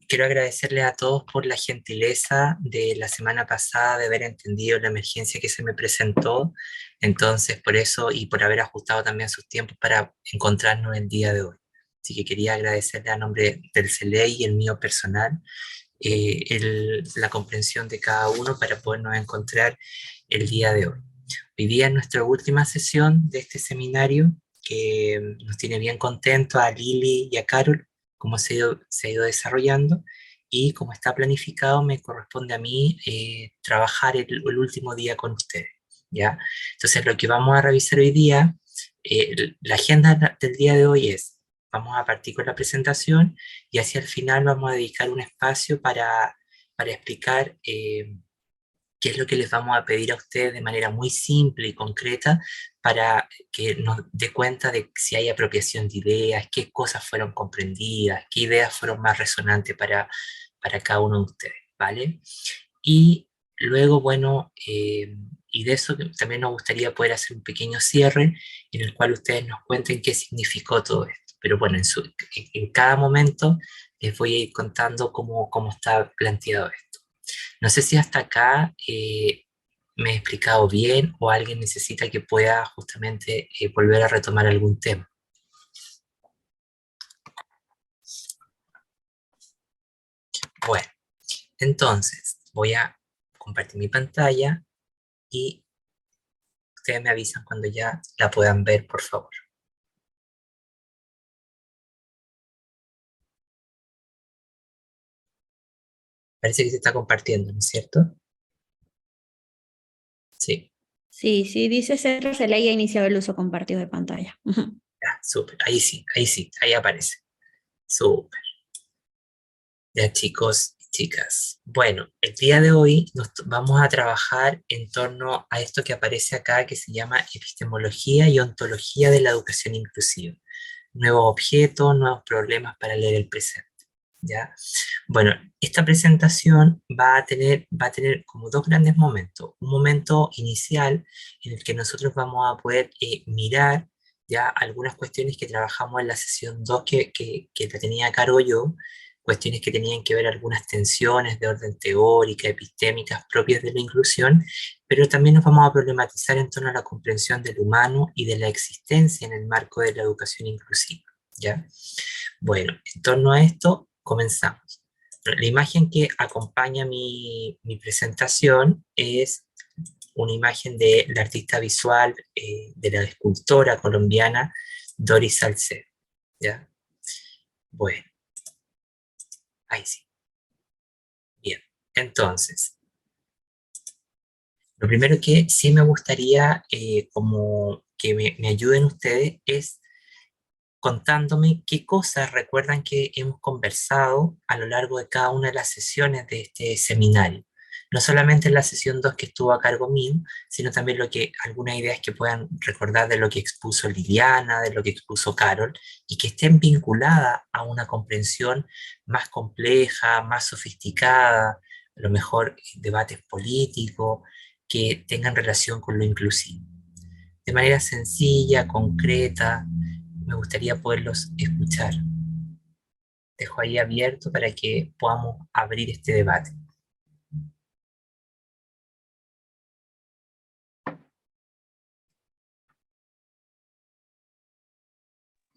quiero agradecerles a todos por la gentileza de la semana pasada de haber entendido la emergencia que se me presentó. Entonces, por eso y por haber ajustado también sus tiempos para encontrarnos el día de hoy. Así que quería agradecerle a nombre del CELEI y el mío personal la comprensión de cada uno para podernos encontrar el día de hoy. Hoy día es nuestra última sesión de este seminario que nos tiene bien contentos a Lili y a Carol, cómo se ha ido desarrollando y como está planificado me corresponde a mí trabajar el último día con ustedes, ¿ya? Entonces lo que vamos a revisar hoy día, la agenda del día de hoy es, vamos a partir con la presentación y hacia el final vamos a dedicar un espacio para explicar qué es lo que les vamos a pedir a ustedes de manera muy simple y concreta para que nos dé cuenta de si hay apropiación de ideas, qué cosas fueron comprendidas, qué ideas fueron más resonantes para cada uno de ustedes, ¿vale? Y luego, bueno, y de eso también nos gustaría poder hacer un pequeño cierre en el cual ustedes nos cuenten qué significó todo esto. Pero bueno, en cada momento les voy a ir contando cómo está planteado esto. No sé si hasta acá me he explicado bien o alguien necesita que pueda justamente volver a retomar algún tema. Bueno, entonces voy a compartir mi pantalla y ustedes me avisan cuando ya la puedan ver, por favor. Parece que se está compartiendo, ¿no es cierto? Sí, Sí, sí, dice César, se le haya iniciado el uso compartido de pantalla. Ujú. ya, súper. Ahí sí, ahí aparece. Súper. Ya, chicos y chicas. Bueno, el día de hoy vamos a trabajar en torno a esto que aparece acá, que se llama epistemología y ontología de la educación inclusiva. Nuevos objetos, nuevos problemas para leer el presente. ¿Ya? Bueno, esta presentación va a tener como dos grandes momentos. Un momento inicial en el que nosotros vamos a poder mirar ya algunas cuestiones que trabajamos en la sesión 2 que la tenía a cargo yo, cuestiones que tenían que ver algunas tensiones de orden teórica, epistémicas propias de la inclusión, pero también nos vamos a problematizar en torno a la comprensión del humano y de la existencia en el marco de la educación inclusiva. ¿Ya? Bueno, en torno a esto, comenzamos. La imagen que acompaña mi presentación es una imagen de la artista visual, de la escultora colombiana Doris Salcedo. ¿Ya? Bueno, ahí sí. Bien. Entonces, lo primero que sí me gustaría como que me ayuden ustedes es contándome qué cosas recuerdan que hemos conversado a lo largo de cada una de las sesiones de este seminario. No solamente en la sesión 2 que estuvo a cargo mío, sino también algunas ideas que puedan recordar de lo que expuso Liliana, de lo que expuso Carol, y que estén vinculadas a una comprensión más compleja, más sofisticada, a lo mejor debates políticos que tengan relación con lo inclusivo. De manera sencilla, concreta, me gustaría poderlos escuchar. Dejo ahí abierto para que podamos abrir este debate.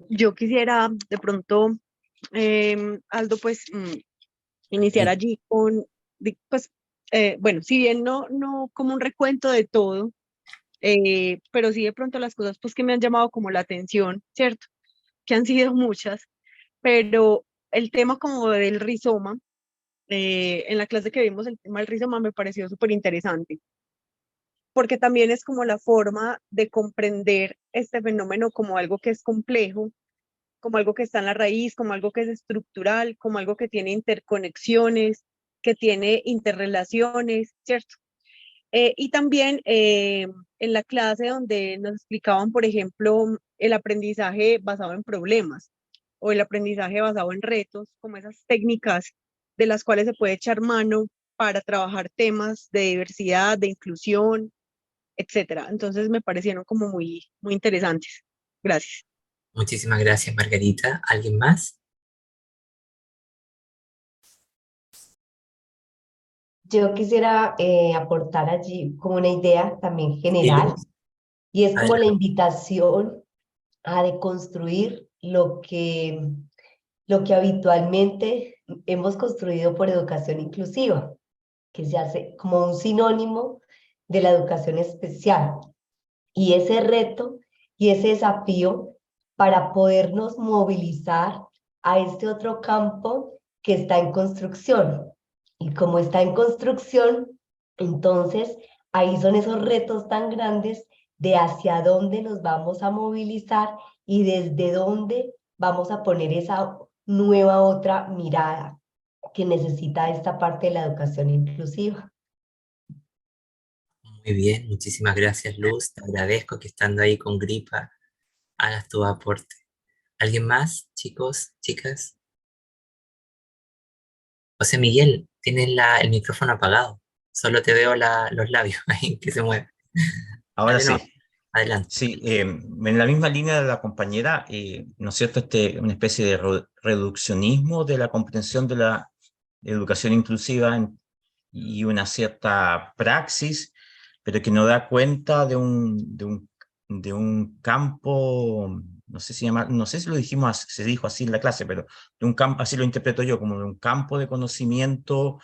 Yo quisiera de pronto, Aldo, pues iniciar Margarita, allí con, pues, bueno, si bien no como un recuento de todo, pero sí de pronto las cosas pues que me han llamado como la atención, ¿cierto? Que han sido muchas, pero el tema como del rizoma, en la clase que vimos el tema del rizoma me pareció súper interesante, porque también es como la forma de comprender este fenómeno como algo que es complejo, como algo que está en la raíz, como algo que es estructural, como algo que tiene interconexiones, que tiene interrelaciones, ¿cierto? Y también en la clase donde nos explicaban, por ejemplo, el aprendizaje basado en problemas o el aprendizaje basado en retos, como esas técnicas de las cuales se puede echar mano para trabajar temas de diversidad, de inclusión, etcétera. Entonces me parecieron como muy interesantes. Gracias. muchísimas gracias, Margarita. ¿Alguien más? Yo quisiera aportar allí como una idea también Sí, general, Luz, y es como la adelante. invitación a deconstruir lo que habitualmente hemos construido por educación inclusiva, que se hace como un sinónimo de la educación especial. Y ese reto y ese desafío para podernos movilizar a este otro campo que está en construcción. Y como está en construcción, entonces ahí son esos retos tan grandes de hacia dónde nos vamos a movilizar y desde dónde vamos a poner esa nueva otra mirada que necesita esta parte de la educación inclusiva. Muy bien, muchísimas gracias, Luz. Te agradezco que estando ahí con gripa hagas tu aporte. ¿Alguien más, chicos, chicas? José Miguel, tienes el micrófono apagado. Solo te veo los labios ahí que se mueven. Ahora Dale, no, sí, adelante. sí, en la misma línea de la compañera, ¿no es cierto? Una especie de reduccionismo de la comprensión de la educación inclusiva y una cierta praxis, pero que no da cuenta de un campo, no sé si no sé si lo dijimos, se dijo así en la clase, pero de un campo, así lo interpreto yo, como de un campo de conocimiento,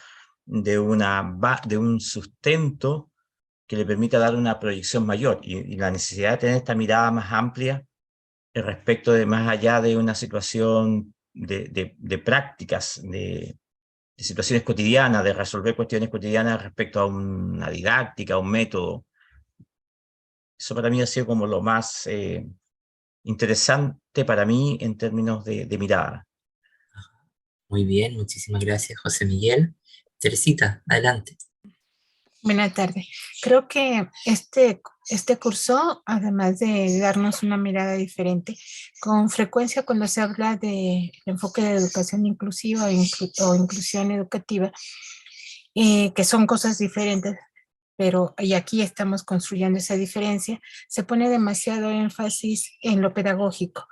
de un sustento que le permita dar una proyección mayor y la necesidad de tener esta mirada más amplia respecto de más allá de una situación de prácticas, de situaciones cotidianas, de resolver cuestiones cotidianas respecto a una didáctica, a un método. Eso para mí ha sido como lo más interesante para mí en términos de mirada. Muy bien, muchísimas gracias, José Miguel. Teresita, adelante. Buenas tardes. Creo que este curso, además de darnos una mirada diferente, con frecuencia cuando se habla del enfoque de educación inclusiva o inclusión educativa, que son cosas diferentes, pero y aquí estamos construyendo esa diferencia, se pone demasiado énfasis en lo pedagógico.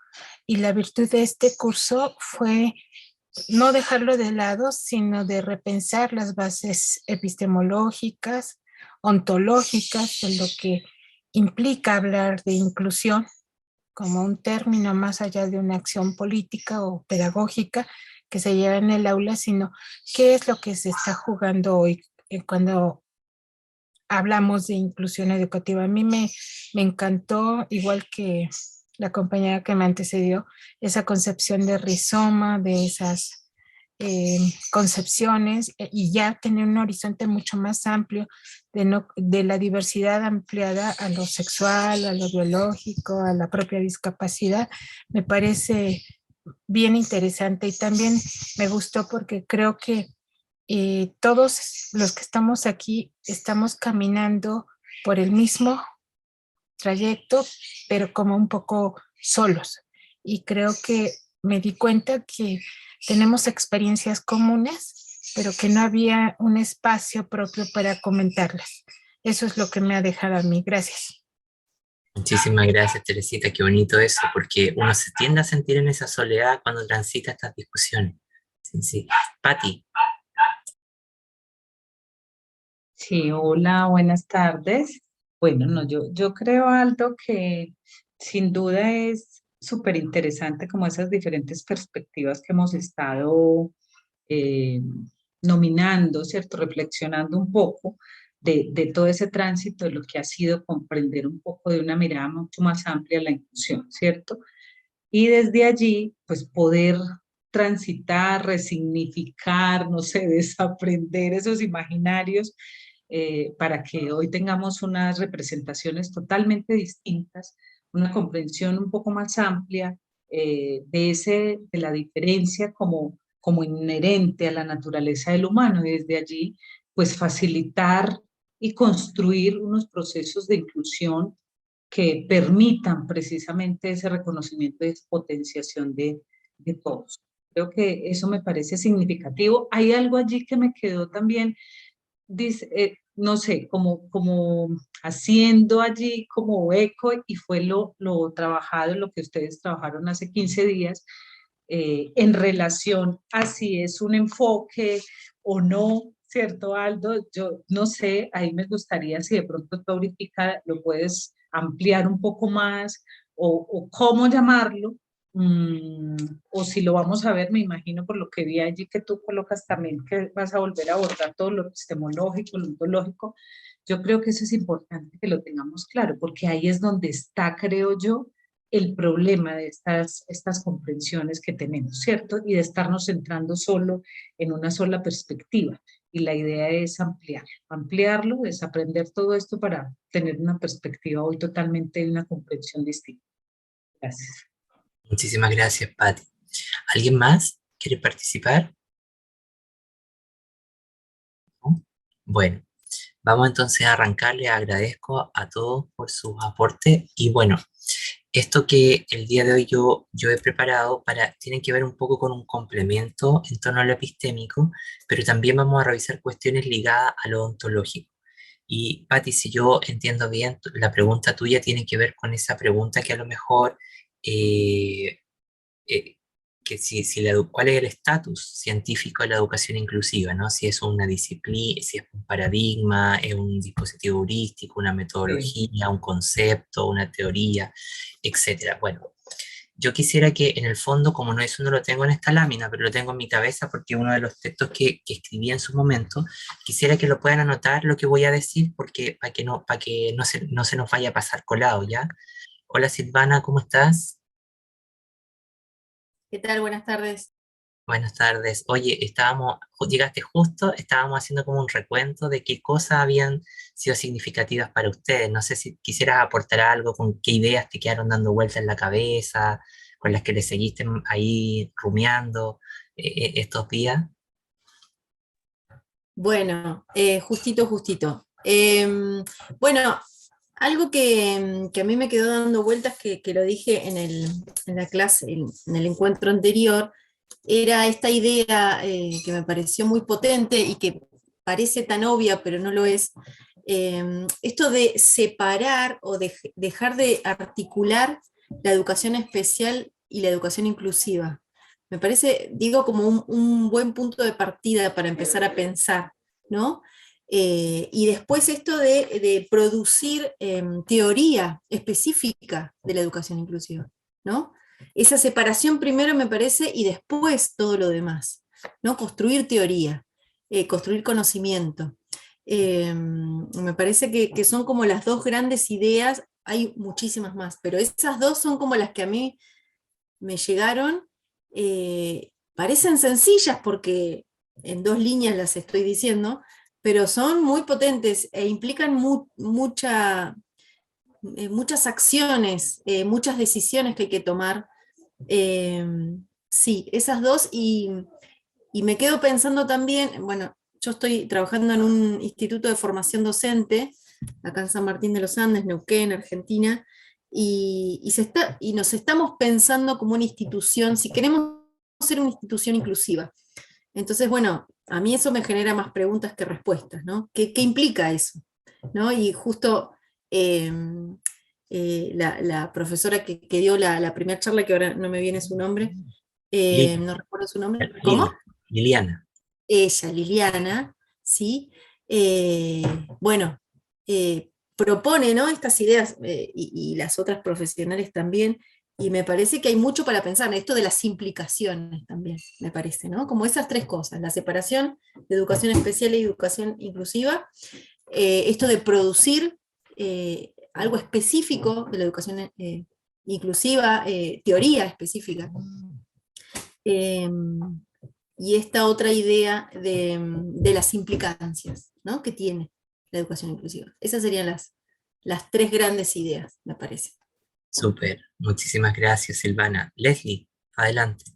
Y la virtud de este curso fue no dejarlo de lado, sino de repensar las bases epistemológicas, ontológicas, de lo que implica hablar de inclusión como un término más allá de una acción política o pedagógica que se lleva en el aula, sino qué es lo que se está jugando hoy cuando hablamos de inclusión educativa. A mí me encantó, igual que la compañera que me antecedió, esa concepción de rizoma, de esas concepciones y ya tener un horizonte mucho más amplio de la diversidad ampliada a lo sexual, a lo biológico, a la propia discapacidad, me parece bien interesante y también me gustó porque creo que todos los que estamos aquí estamos caminando por el mismo trayecto, pero como un poco solos. Y creo que me di cuenta que tenemos experiencias comunes, pero que no había un espacio propio para comentarlas. Eso es lo que me ha dejado a mí. Gracias. Muchísimas gracias, Teresita. Qué bonito eso, porque uno se tiende a sentir en esa soledad cuando transita estas discusiones. Sí, sí. Patti, Sí, hola, buenas tardes. Bueno, no, yo creo, Aldo, que sin duda es súper interesante como esas diferentes perspectivas que hemos estado eh, nominando, ¿cierto? Reflexionando un poco de todo ese tránsito de lo que ha sido comprender un poco de una mirada mucho más amplia la inclusión, ¿cierto? Y desde allí, pues poder transitar, resignificar, no sé, desaprender esos imaginarios para que hoy tengamos unas representaciones totalmente distintas, una comprensión un poco más amplia de la diferencia como inherente a la naturaleza del humano y desde allí, pues facilitar y construir unos procesos de inclusión que permitan precisamente ese reconocimiento y potenciación de todos. Creo que eso me parece significativo. Hay algo allí que me quedó también, dice, no sé, como haciendo allí como eco y fue lo trabajado, lo que ustedes trabajaron hace 15 días en relación a si es un enfoque o no ¿cierto, Aldo? Yo no sé, ahí me gustaría si de pronto tú ahorita lo puedes ampliar un poco más o cómo llamarlo, o si lo vamos a ver, me imagino por lo que vi allí que tú colocas también que vas a volver a abordar todo lo epistemológico, lo ontológico. Yo creo que eso es importante que lo tengamos claro, porque ahí es donde está, creo yo, el problema de estas comprensiones que tenemos, ¿cierto? Y de estarnos centrando solo en una sola perspectiva. Y la idea es ampliarlo, desaprender todo esto para tener una perspectiva hoy totalmente de una comprensión distinta. Gracias. Muchísimas gracias, Patti. ¿Alguien más quiere participar? ¿No? Bueno, vamos entonces a arrancar. Les agradezco a todos por sus aportes y bueno, esto que el día de hoy yo he preparado tiene que ver un poco con un complemento en torno a lo epistémico, pero también vamos a revisar cuestiones ligadas a lo ontológico. Y Patti, si yo entiendo bien, la pregunta tuya tiene que ver con esa pregunta que a lo mejor eh, eh, que cuál es el estatus científico de la educación inclusiva, ¿no? Si es una disciplina, si es un paradigma, es un dispositivo heurístico, una Sí. metodología, un concepto, una teoría, etcétera. Bueno, yo quisiera que en el fondo, como no eso no lo tengo en esta lámina, pero lo tengo en mi cabeza porque uno de los textos que escribí en su momento, quisiera que lo puedan anotar lo que voy a decir porque para que no se nos vaya a pasar colado, ¿ya? Hola Silvana, ¿cómo estás? ¿Qué tal? Buenas tardes. Buenas tardes. Oye, llegaste justo, estábamos haciendo como un recuento de qué cosas habían sido significativas para ustedes. No sé si quisieras aportar algo, con qué ideas te quedaron dando vueltas en la cabeza, con las que le seguiste ahí rumiando estos días. Bueno, justito. Bueno, algo que a mí me quedó dando vueltas, que lo dije en la clase, en el encuentro anterior, era esta idea que me pareció muy potente y que parece tan obvia, pero no lo es. Esto de separar o dejar de articular la educación especial y la educación inclusiva. Me parece, digo, como un buen punto de partida para empezar a pensar, ¿no? Y después esto de producir teoría específica de la educación inclusiva, ¿no? Esa separación primero me parece y después todo lo demás, ¿no? Construir teoría, construir conocimiento. Me parece que son como las dos grandes ideas, hay muchísimas más, pero esas dos son como las que a mí me llegaron. Parecen sencillas porque en dos líneas las estoy diciendo, pero son muy potentes e implican muchas acciones, muchas decisiones que hay que tomar. Sí, esas dos, y me quedo pensando también, bueno, yo estoy trabajando en un instituto de formación docente, acá en San Martín de los Andes, Neuquén, Argentina, y nos estamos pensando como una institución, si queremos ser una institución inclusiva. Entonces, bueno, a mí eso me genera más preguntas que respuestas, ¿no? ¿Qué implica eso? ¿No? Y justo la profesora que dio la primera charla, que ahora no me viene su nombre, Lili- no recuerdo su nombre, ¿cómo? Liliana. Ella, Liliana, ¿sí? Bueno, propone, ¿no? Estas ideas, y las otras profesionales también, y me parece que hay mucho para pensar, esto de las implicaciones también, me parece, ¿no? Como esas tres cosas, la separación de educación especial y educación inclusiva, esto de producir algo específico de la educación inclusiva, teoría específica. Y esta otra idea de las implicancias, ¿no? Que tiene la educación inclusiva. Esas serían las tres grandes ideas, me parece. Súper. Muchísimas gracias, Silvana. Leslie, adelante.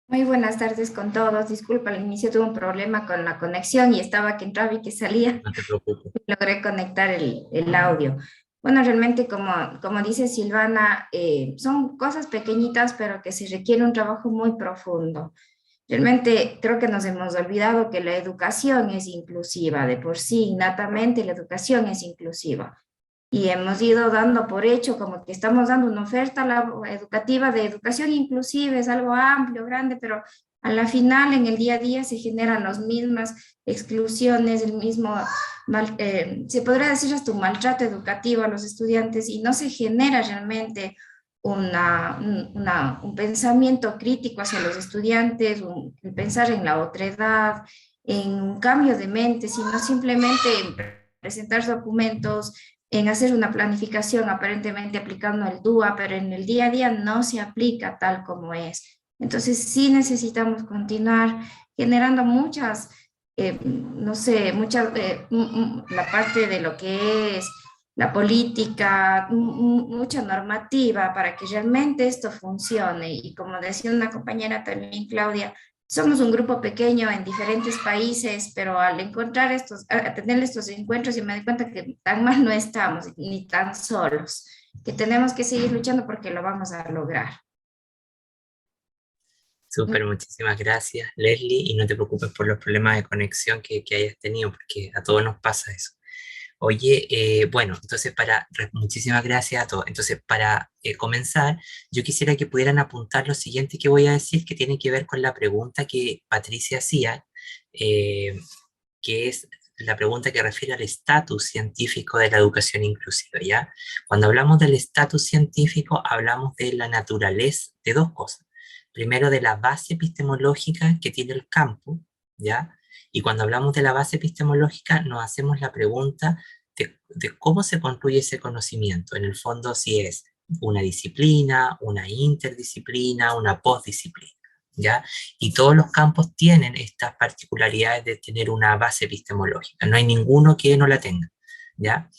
Muy buenas tardes con todos. Disculpa, al inicio tuve un problema con la conexión y estaba que entraba y que salía. No te preocupes. Logré conectar el audio. Bueno, realmente como dice Silvana, son cosas pequeñitas, pero que se requiere un trabajo muy profundo. Realmente creo que nos hemos olvidado que la educación es inclusiva, de por sí, innatamente la educación es inclusiva. Y hemos ido dando por hecho como que estamos dando una oferta educativa de educación inclusiva, es algo amplio, grande, pero a la final en el día a día se generan las mismas exclusiones, el mismo, se podría decir hasta un maltrato educativo a los estudiantes y no se genera realmente un pensamiento crítico hacia los estudiantes, el pensar en la otredad, en un cambio de mente, sino simplemente en presentar documentos, en hacer una planificación aparentemente aplicando el DUA, pero en el día a día no se aplica tal como es. Entonces sí necesitamos continuar generando muchas, no sé, la parte de lo que es la política, mucha normativa para que realmente esto funcione. Y como decía una compañera también, Claudia, somos un grupo pequeño en diferentes países, pero al encontrar a tener estos encuentros, y me doy cuenta que tan mal no estamos, ni tan solos, que tenemos que seguir luchando porque lo vamos a lograr. Súper, muchísimas gracias, Leslie, y no te preocupes por los problemas de conexión que hayas tenido, porque a todos nos pasa eso. Oye, bueno, entonces muchísimas gracias a todos. Entonces, para comenzar, yo quisiera que pudieran apuntar lo siguiente que voy a decir, que tiene que ver con la pregunta que Patricia hacía, que es la pregunta que refiere al estatus científico de la educación inclusiva, ¿ya? Cuando hablamos del estatus científico, hablamos de la naturaleza, de dos cosas. Primero, de la base epistemológica que tiene el campo, ¿ya? Y cuando hablamos de la base epistemológica, nos hacemos la pregunta de cómo se construye ese conocimiento. En el fondo, si es una disciplina, una interdisciplina, una postdisciplina, ¿ya? Y todos los campos tienen estas particularidades de tener una base epistemológica. No hay ninguno que no la tenga, ¿ya?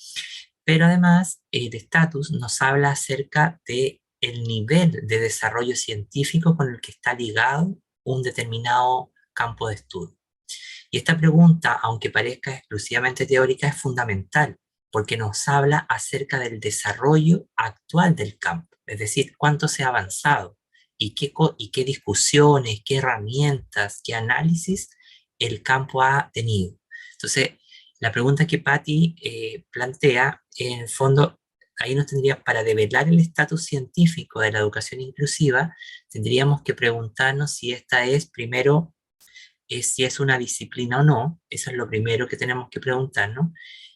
Pero además, el estatus nos habla acerca de el nivel de desarrollo científico con el que está ligado un determinado campo de estudio. Y esta pregunta, aunque parezca exclusivamente teórica, es fundamental, porque nos habla acerca del desarrollo actual del campo, es decir, cuánto se ha avanzado y qué discusiones, qué herramientas, qué análisis el campo ha tenido. Entonces, la pregunta que Patti plantea, en el fondo, ahí nos tendría, para develar el estatus científico de la educación inclusiva, tendríamos que preguntarnos si esta es, primero, si es una disciplina o no. Eso es lo primero que tenemos que preguntarnos.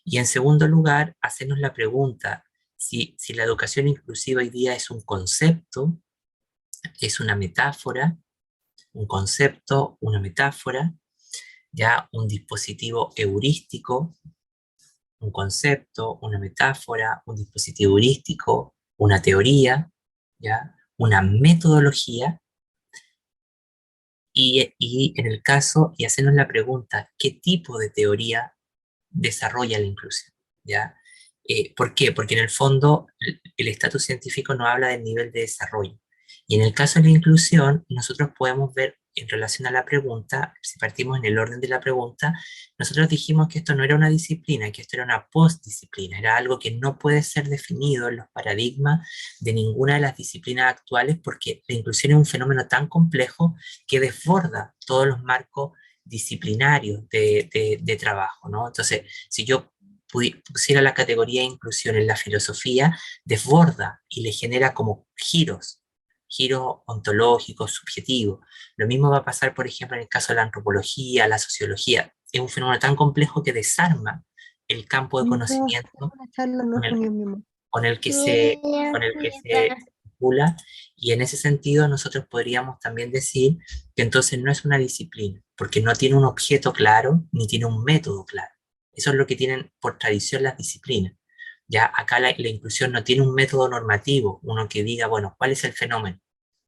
Y en segundo lugar, hacernos la pregunta si la educación inclusiva hoy día es un concepto, es una metáfora, un concepto, una metáfora, ya un dispositivo heurístico, un concepto, una metáfora, un dispositivo heurístico, una teoría, ¿ya? Una metodología, y en el caso, y hacernos la pregunta, ¿qué tipo de teoría desarrolla la inclusión? ¿Ya? ¿Por qué? Porque en el fondo el estatus científico no habla del nivel de desarrollo. Y en el caso de la inclusión, nosotros podemos ver en relación a la pregunta, si partimos en el orden de la pregunta, nosotros dijimos que esto no era una disciplina, que esto era una postdisciplina, era algo que no puede ser definido en los paradigmas de ninguna de las disciplinas actuales, porque la inclusión es un fenómeno tan complejo que desborda todos los marcos disciplinarios de trabajo, ¿no? Entonces, si yo pusiera la categoría de inclusión en la filosofía, desborda y le genera como giros ontológicos, subjetivos. Lo mismo va a pasar, por ejemplo, en el caso de la antropología, la sociología. Es un fenómeno tan complejo que desarma el campo de conocimiento con el que se vincula, y en ese sentido nosotros podríamos también decir que entonces no es una disciplina, porque no tiene un objeto claro, ni tiene un método claro. Eso es lo que tienen por tradición las disciplinas. Ya acá la inclusión no tiene un método normativo, uno que diga, bueno, ¿cuál es el fenómeno?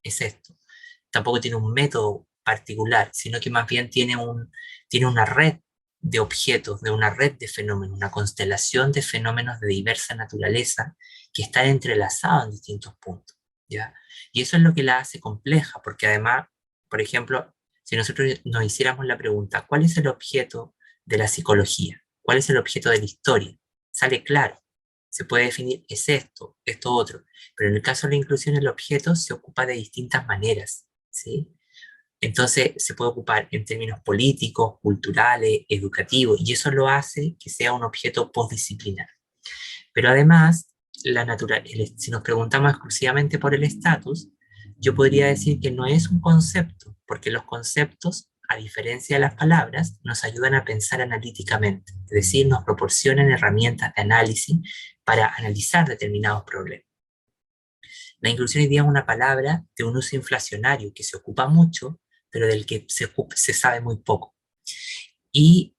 Es esto. Tampoco tiene un método particular, sino que más bien tiene una red de objetos, de una red de fenómenos, una constelación de fenómenos de diversa naturaleza que están entrelazados en distintos puntos, ¿ya? Y eso es lo que la hace compleja, porque además, por ejemplo, si nosotros nos hiciéramos la pregunta, ¿cuál es el objeto de la psicología? ¿Cuál es el objeto de la historia? Sale claro. Se puede definir, es esto otro, pero en el caso de la inclusión el objeto se ocupa de distintas maneras, ¿sí? Entonces se puede ocupar en términos políticos, culturales, educativos, y eso lo hace que sea un objeto postdisciplinar. Pero además, si nos preguntamos exclusivamente por el estatus, yo podría decir que no es un concepto, porque los conceptos, a diferencia de las palabras, nos ayudan a pensar analíticamente, es decir, nos proporcionan herramientas de análisis para analizar determinados problemas. La inclusión hoy día es una palabra de un uso inflacionario que se ocupa mucho, pero del que se sabe muy poco. Y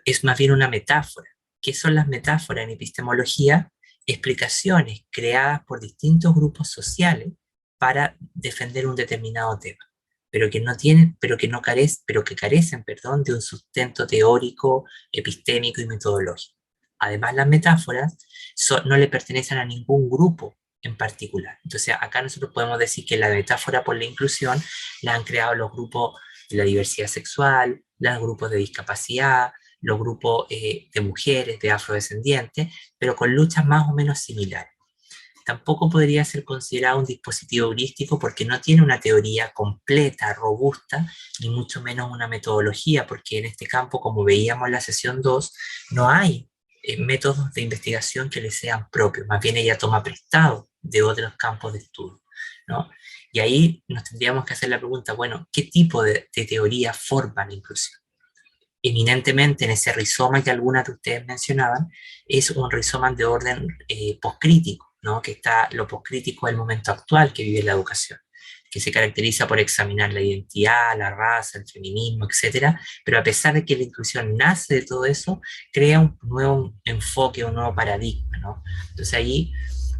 es más bien una metáfora. ¿Qué son las metáforas en epistemología? Explicaciones creadas por distintos grupos sociales para defender un determinado tema, pero que no tienen, pero que carecen, perdón, de un sustento teórico, epistémico y metodológico. Además, las metáforas no le pertenecen a ningún grupo en particular. Entonces, acá nosotros podemos decir que la metáfora por la inclusión la han creado los grupos de la diversidad sexual, los grupos de discapacidad, los grupos de mujeres, de afrodescendientes, pero con luchas más o menos similares. Tampoco podría ser considerado un dispositivo heurístico porque no tiene una teoría completa, robusta, ni mucho menos una metodología, porque en este campo, como veíamos en la sesión 2, no hay métodos de investigación que le sean propios, más bien ella toma prestado de otros campos de estudio, ¿no? Y ahí nos tendríamos que hacer la pregunta, bueno, ¿qué tipo de teoría forma la inclusión? Eminentemente en ese rizoma que algunas de ustedes mencionaban, es un rizoma de orden poscrítico, ¿no? Que está lo poscrítico del momento actual que vive la educación, que se caracteriza por examinar la identidad, la raza, el feminismo, etcétera, pero a pesar de que la inclusión nace de todo eso, crea un nuevo enfoque, un nuevo paradigma, ¿no? Entonces ahí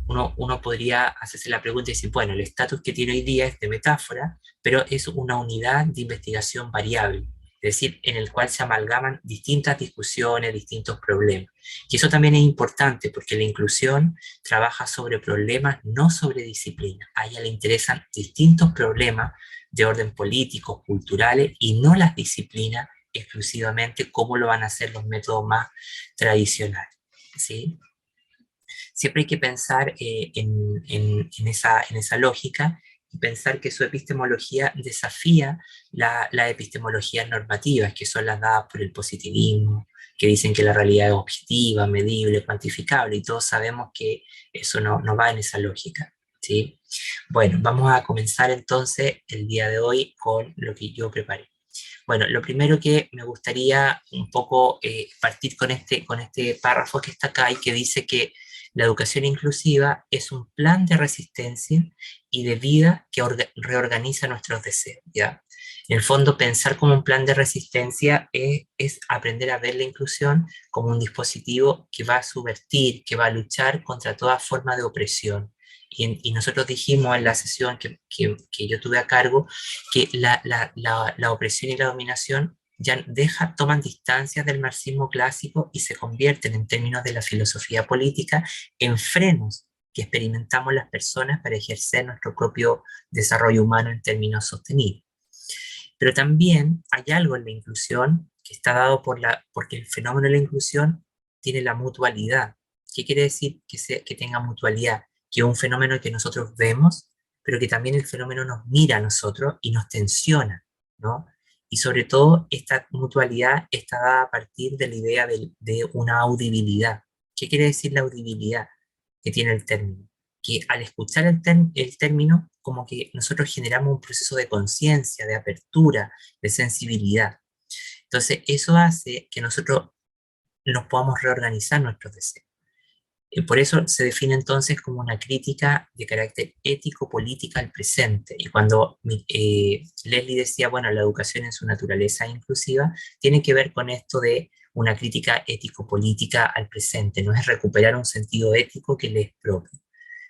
uno podría hacerse la pregunta y decir, bueno, el estatus que tiene hoy día es de metáfora, pero es una unidad de investigación variable, es decir, en el cual se amalgaman distintas discusiones, distintos problemas. Y eso también es importante porque la inclusión trabaja sobre problemas, no sobre disciplinas. A ella le interesan distintos problemas de orden político, culturales, y no las disciplinas exclusivamente como lo van a hacer los métodos más tradicionales, ¿sí? Siempre hay que pensar en esa lógica y pensar que su epistemología desafía las epistemologías normativas, que son las dadas por el positivismo, que dicen que la realidad es objetiva, medible, cuantificable, y todos sabemos que eso no va en esa lógica, ¿sí? Bueno, vamos a comenzar entonces el día de hoy con lo que yo preparé. Bueno, lo primero que me gustaría un poco partir con este párrafo que está acá y que dice que la educación inclusiva es un plan de resistencia y de vida que reorganiza nuestros deseos, ¿ya? En el fondo, pensar como un plan de resistencia es aprender a ver la inclusión como un dispositivo que va a subvertir, que va a luchar contra toda forma de opresión. Y nosotros dijimos en la sesión que yo tuve a cargo que la opresión y la dominación ya toman distancia del marxismo clásico y se convierten, en términos de la filosofía política, en frenos que experimentamos las personas para ejercer nuestro propio desarrollo humano en términos sostenibles. Pero también hay algo en la inclusión que está dado porque el fenómeno de la inclusión tiene la mutualidad. ¿Qué quiere decir que tenga mutualidad? Que es un fenómeno que nosotros vemos, pero que también el fenómeno nos mira a nosotros y nos tensiona, ¿no? Y sobre todo esta mutualidad está dada a partir de la idea de una audibilidad. ¿Qué quiere decir la audibilidad que tiene el término? Que al escuchar el término, como que nosotros generamos un proceso de conciencia, de apertura, de sensibilidad. Entonces eso hace que nosotros nos podamos reorganizar nuestros deseos. Por eso se define entonces como una crítica de carácter ético-política al presente. Y cuando Leslie decía, bueno, la educación en su naturaleza inclusiva, tiene que ver con esto de una crítica ético-política al presente, no es recuperar un sentido ético que le es propio.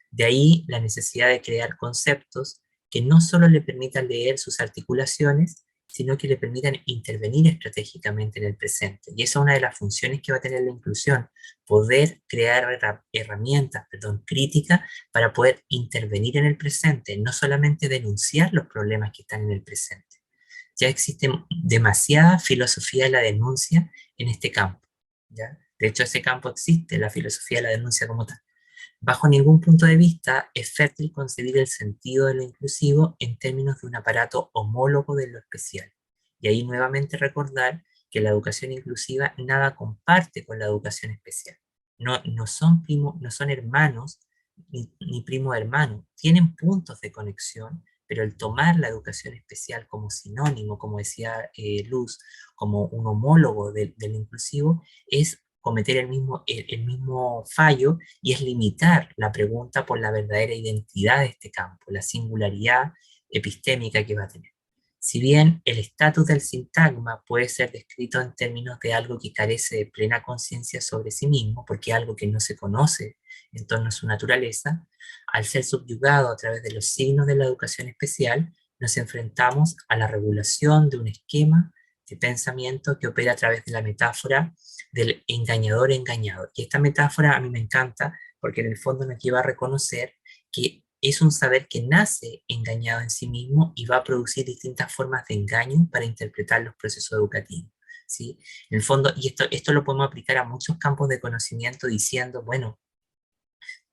De ahí la necesidad de crear conceptos que no solo le permitan leer sus articulaciones, sino que le permitan intervenir estratégicamente en el presente. Y esa es una de las funciones que va a tener la inclusión, poder crear herramientas, críticas para poder intervenir en el presente, no solamente denunciar los problemas que están en el presente. Ya existe demasiada filosofía de la denuncia en este campo, ¿ya? De hecho, ese campo existe, la filosofía de la denuncia como tal. Bajo ningún punto de vista es fértil concebir el sentido de lo inclusivo en términos de un aparato homólogo de lo especial. Y ahí nuevamente recordar que la educación inclusiva nada comparte con la educación especial. No son hermanos ni primo hermano. Tienen puntos de conexión, pero el tomar la educación especial como sinónimo, como decía Luz, como un homólogo del inclusivo, es cometer el mismo fallo y es limitar la pregunta por la verdadera identidad de este campo, la singularidad epistémica que va a tener. Si bien el estatus del sintagma puede ser descrito en términos de algo que carece de plena conciencia sobre sí mismo, porque es algo que no se conoce en torno a su naturaleza, al ser subyugado a través de los signos de la educación especial, nos enfrentamos a la regulación de un esquema de pensamiento que opera a través de la metáfora del engañador engañado. Y esta metáfora a mí me encanta porque en el fondo nos lleva a reconocer que es un saber que nace engañado en sí mismo y va a producir distintas formas de engaño para interpretar los procesos educativos. ¿Sí? En el fondo, y esto lo podemos aplicar a muchos campos de conocimiento diciendo, bueno,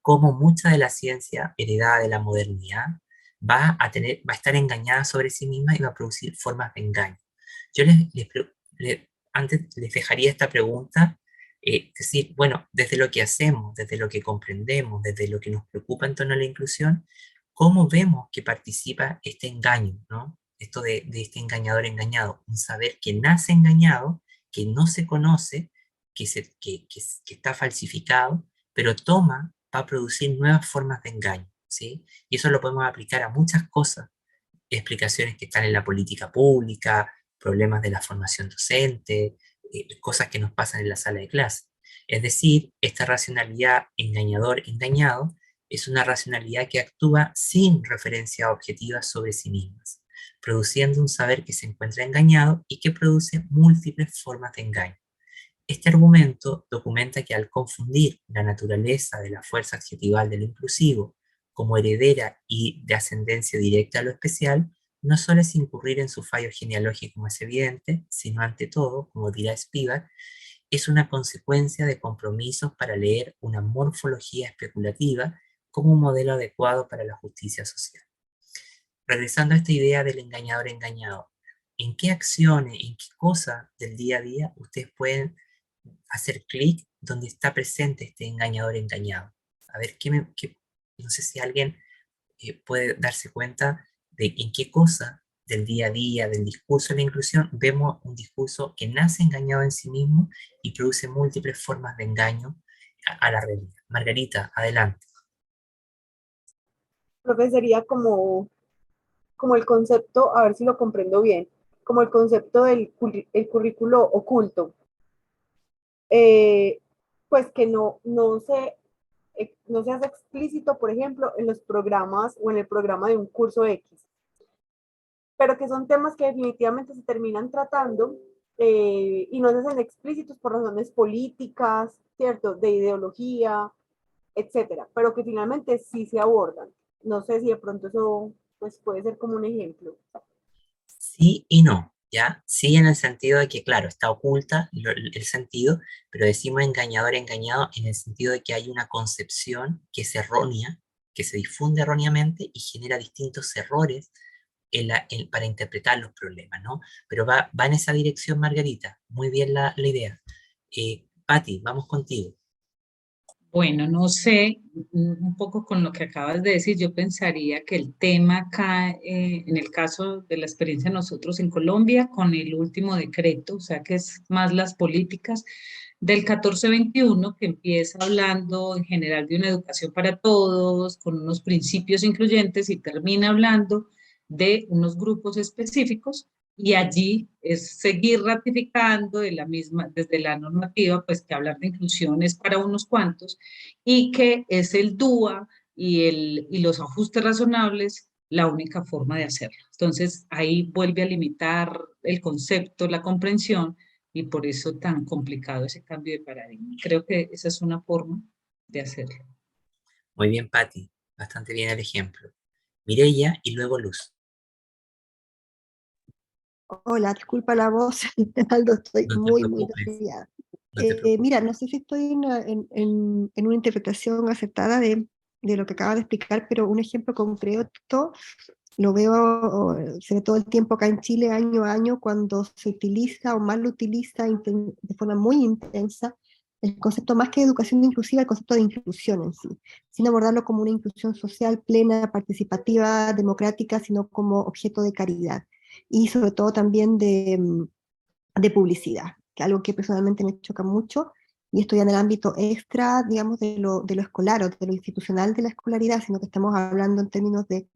como mucha de la ciencia heredada de la modernidad va a estar engañada sobre sí misma y va a producir formas de engaño. Yo antes les dejaría esta pregunta, decir, bueno, desde lo que hacemos, desde lo que comprendemos, desde lo que nos preocupa en torno a la inclusión, ¿cómo vemos que participa este engaño, ¿no? Esto de este engañador engañado, un saber que nace engañado, que no se conoce, que está falsificado, pero va a producir nuevas formas de engaño, ¿sí? Y eso lo podemos aplicar a muchas cosas, explicaciones que están en la política pública, problemas de la formación docente, cosas que nos pasan en la sala de clase. Es decir, esta racionalidad engañador-engañado es una racionalidad que actúa sin referencia objetiva sobre sí mismas, produciendo un saber que se encuentra engañado y que produce múltiples formas de engaño. Este argumento documenta que al confundir la naturaleza de la fuerza adjetival de lo inclusivo como heredera y de ascendencia directa a lo especial, no solo es incurrir en su fallo genealógico más evidente, sino ante todo, como dirá Spivak, es una consecuencia de compromisos para leer una morfología especulativa como un modelo adecuado para la justicia social. Regresando a esta idea del engañador engañado, ¿en qué acciones, en qué cosas del día a día ustedes pueden hacer clic donde está presente este engañador engañado? A ver, no sé si alguien puede darse cuenta de en qué cosa del día a día, del discurso de la inclusión, vemos un discurso que nace engañado en sí mismo y produce múltiples formas de engaño a la realidad. Margarita, adelante. Profe, sería como el concepto, a ver si lo comprendo bien, como el concepto del el currículo oculto. Pues que no se hace explícito, por ejemplo, en los programas o en el programa de un curso X, pero que son temas que definitivamente se terminan tratando y no se hacen explícitos por razones políticas, ¿cierto? De ideología, etcétera, pero que finalmente sí se abordan. No sé si de pronto eso pues, puede ser como un ejemplo. Sí y no, ¿ya? Sí en el sentido de que, claro, está oculta el sentido, pero decimos engañador, engañado en el sentido de que hay una concepción que es errónea, que se difunde erróneamente y genera distintos errores para interpretar los problemas, ¿no? Pero va en esa dirección, Margarita. Muy bien la idea. Patti, vamos contigo. Bueno, no sé, un poco con lo que acabas de decir, yo pensaría que el tema acá, en el caso de la experiencia de nosotros en Colombia, con el último decreto, o sea que es más las políticas del 1421, que empieza hablando en general de una educación para todos, con unos principios incluyentes y termina hablando de unos grupos específicos y allí es seguir ratificando de la misma, desde la normativa, pues que hablar de inclusión es para unos cuantos y que es el DUA y los ajustes razonables la única forma de hacerlo. Entonces ahí vuelve a limitar el concepto, la comprensión y por eso tan complicado ese cambio de paradigma. Creo que esa es una forma de hacerlo. Muy bien, Patti. Bastante bien el ejemplo. Mireia y luego Luz. Hola, disculpa la voz, Aldo, estoy No te muy preocupes, resfriada. no te preocupes. Mira, no sé si estoy en una interpretación acertada de lo que acaba de explicar, pero un ejemplo concreto lo veo, se ve todo el tiempo acá en Chile, año a año, cuando se utiliza o mal utiliza de forma muy intensa el concepto más que educación inclusiva, el concepto de inclusión en sí, sin abordarlo como una inclusión social plena, participativa, democrática, sino como objeto de caridad. Y sobre todo también de publicidad, que es algo que personalmente me choca mucho, y esto ya en el ámbito extra, digamos, de lo escolar o de lo institucional de la escolaridad, sino que estamos hablando en términos de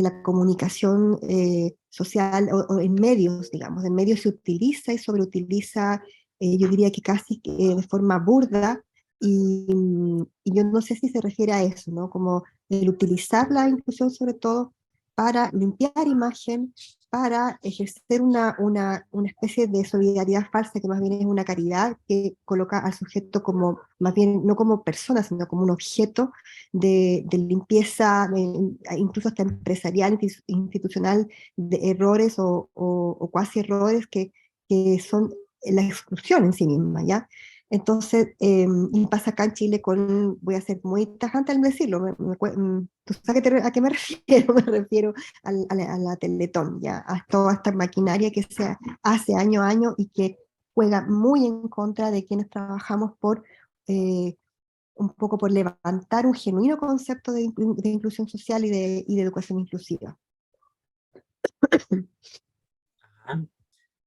la comunicación social o en medios, digamos. En medios se utiliza y sobreutiliza, yo diría que casi de forma burda, y yo no sé si se refiere a eso, ¿no? Como el utilizar la inclusión sobre todo para limpiar imagen, para ejercer una especie de solidaridad falsa, que más bien es una caridad que coloca al sujeto como, más bien, no como persona, sino como un objeto de limpieza, incluso hasta empresarial, institucional, de errores o cuasi errores que son la exclusión en sí misma, ¿ya? Entonces, y pasa acá en Chile con, voy a ser muy tajante al decirlo, ¿tú sabes a qué me refiero? Me refiero a la Teletón, ¿ya? A toda esta maquinaria que se hace año a año y que juega muy en contra de quienes trabajamos por un poco por levantar un genuino concepto de inclusión social y de educación inclusiva. Ajá.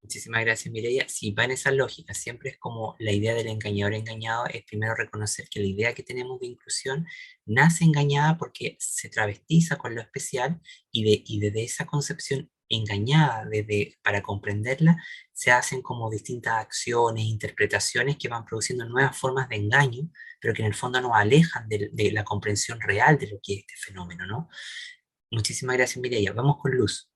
Muchísimas gracias, Mireia. Si va en esa lógica, siempre es como la idea del engañador engañado, es primero reconocer que la idea que tenemos de inclusión nace engañada porque se travestiza con lo especial y desde esa concepción engañada, para comprenderla, se hacen como distintas acciones, interpretaciones que van produciendo nuevas formas de engaño, pero que en el fondo nos alejan de la comprensión real de lo que es este fenómeno, ¿no? Muchísimas gracias, Mireia. Vamos con Luz.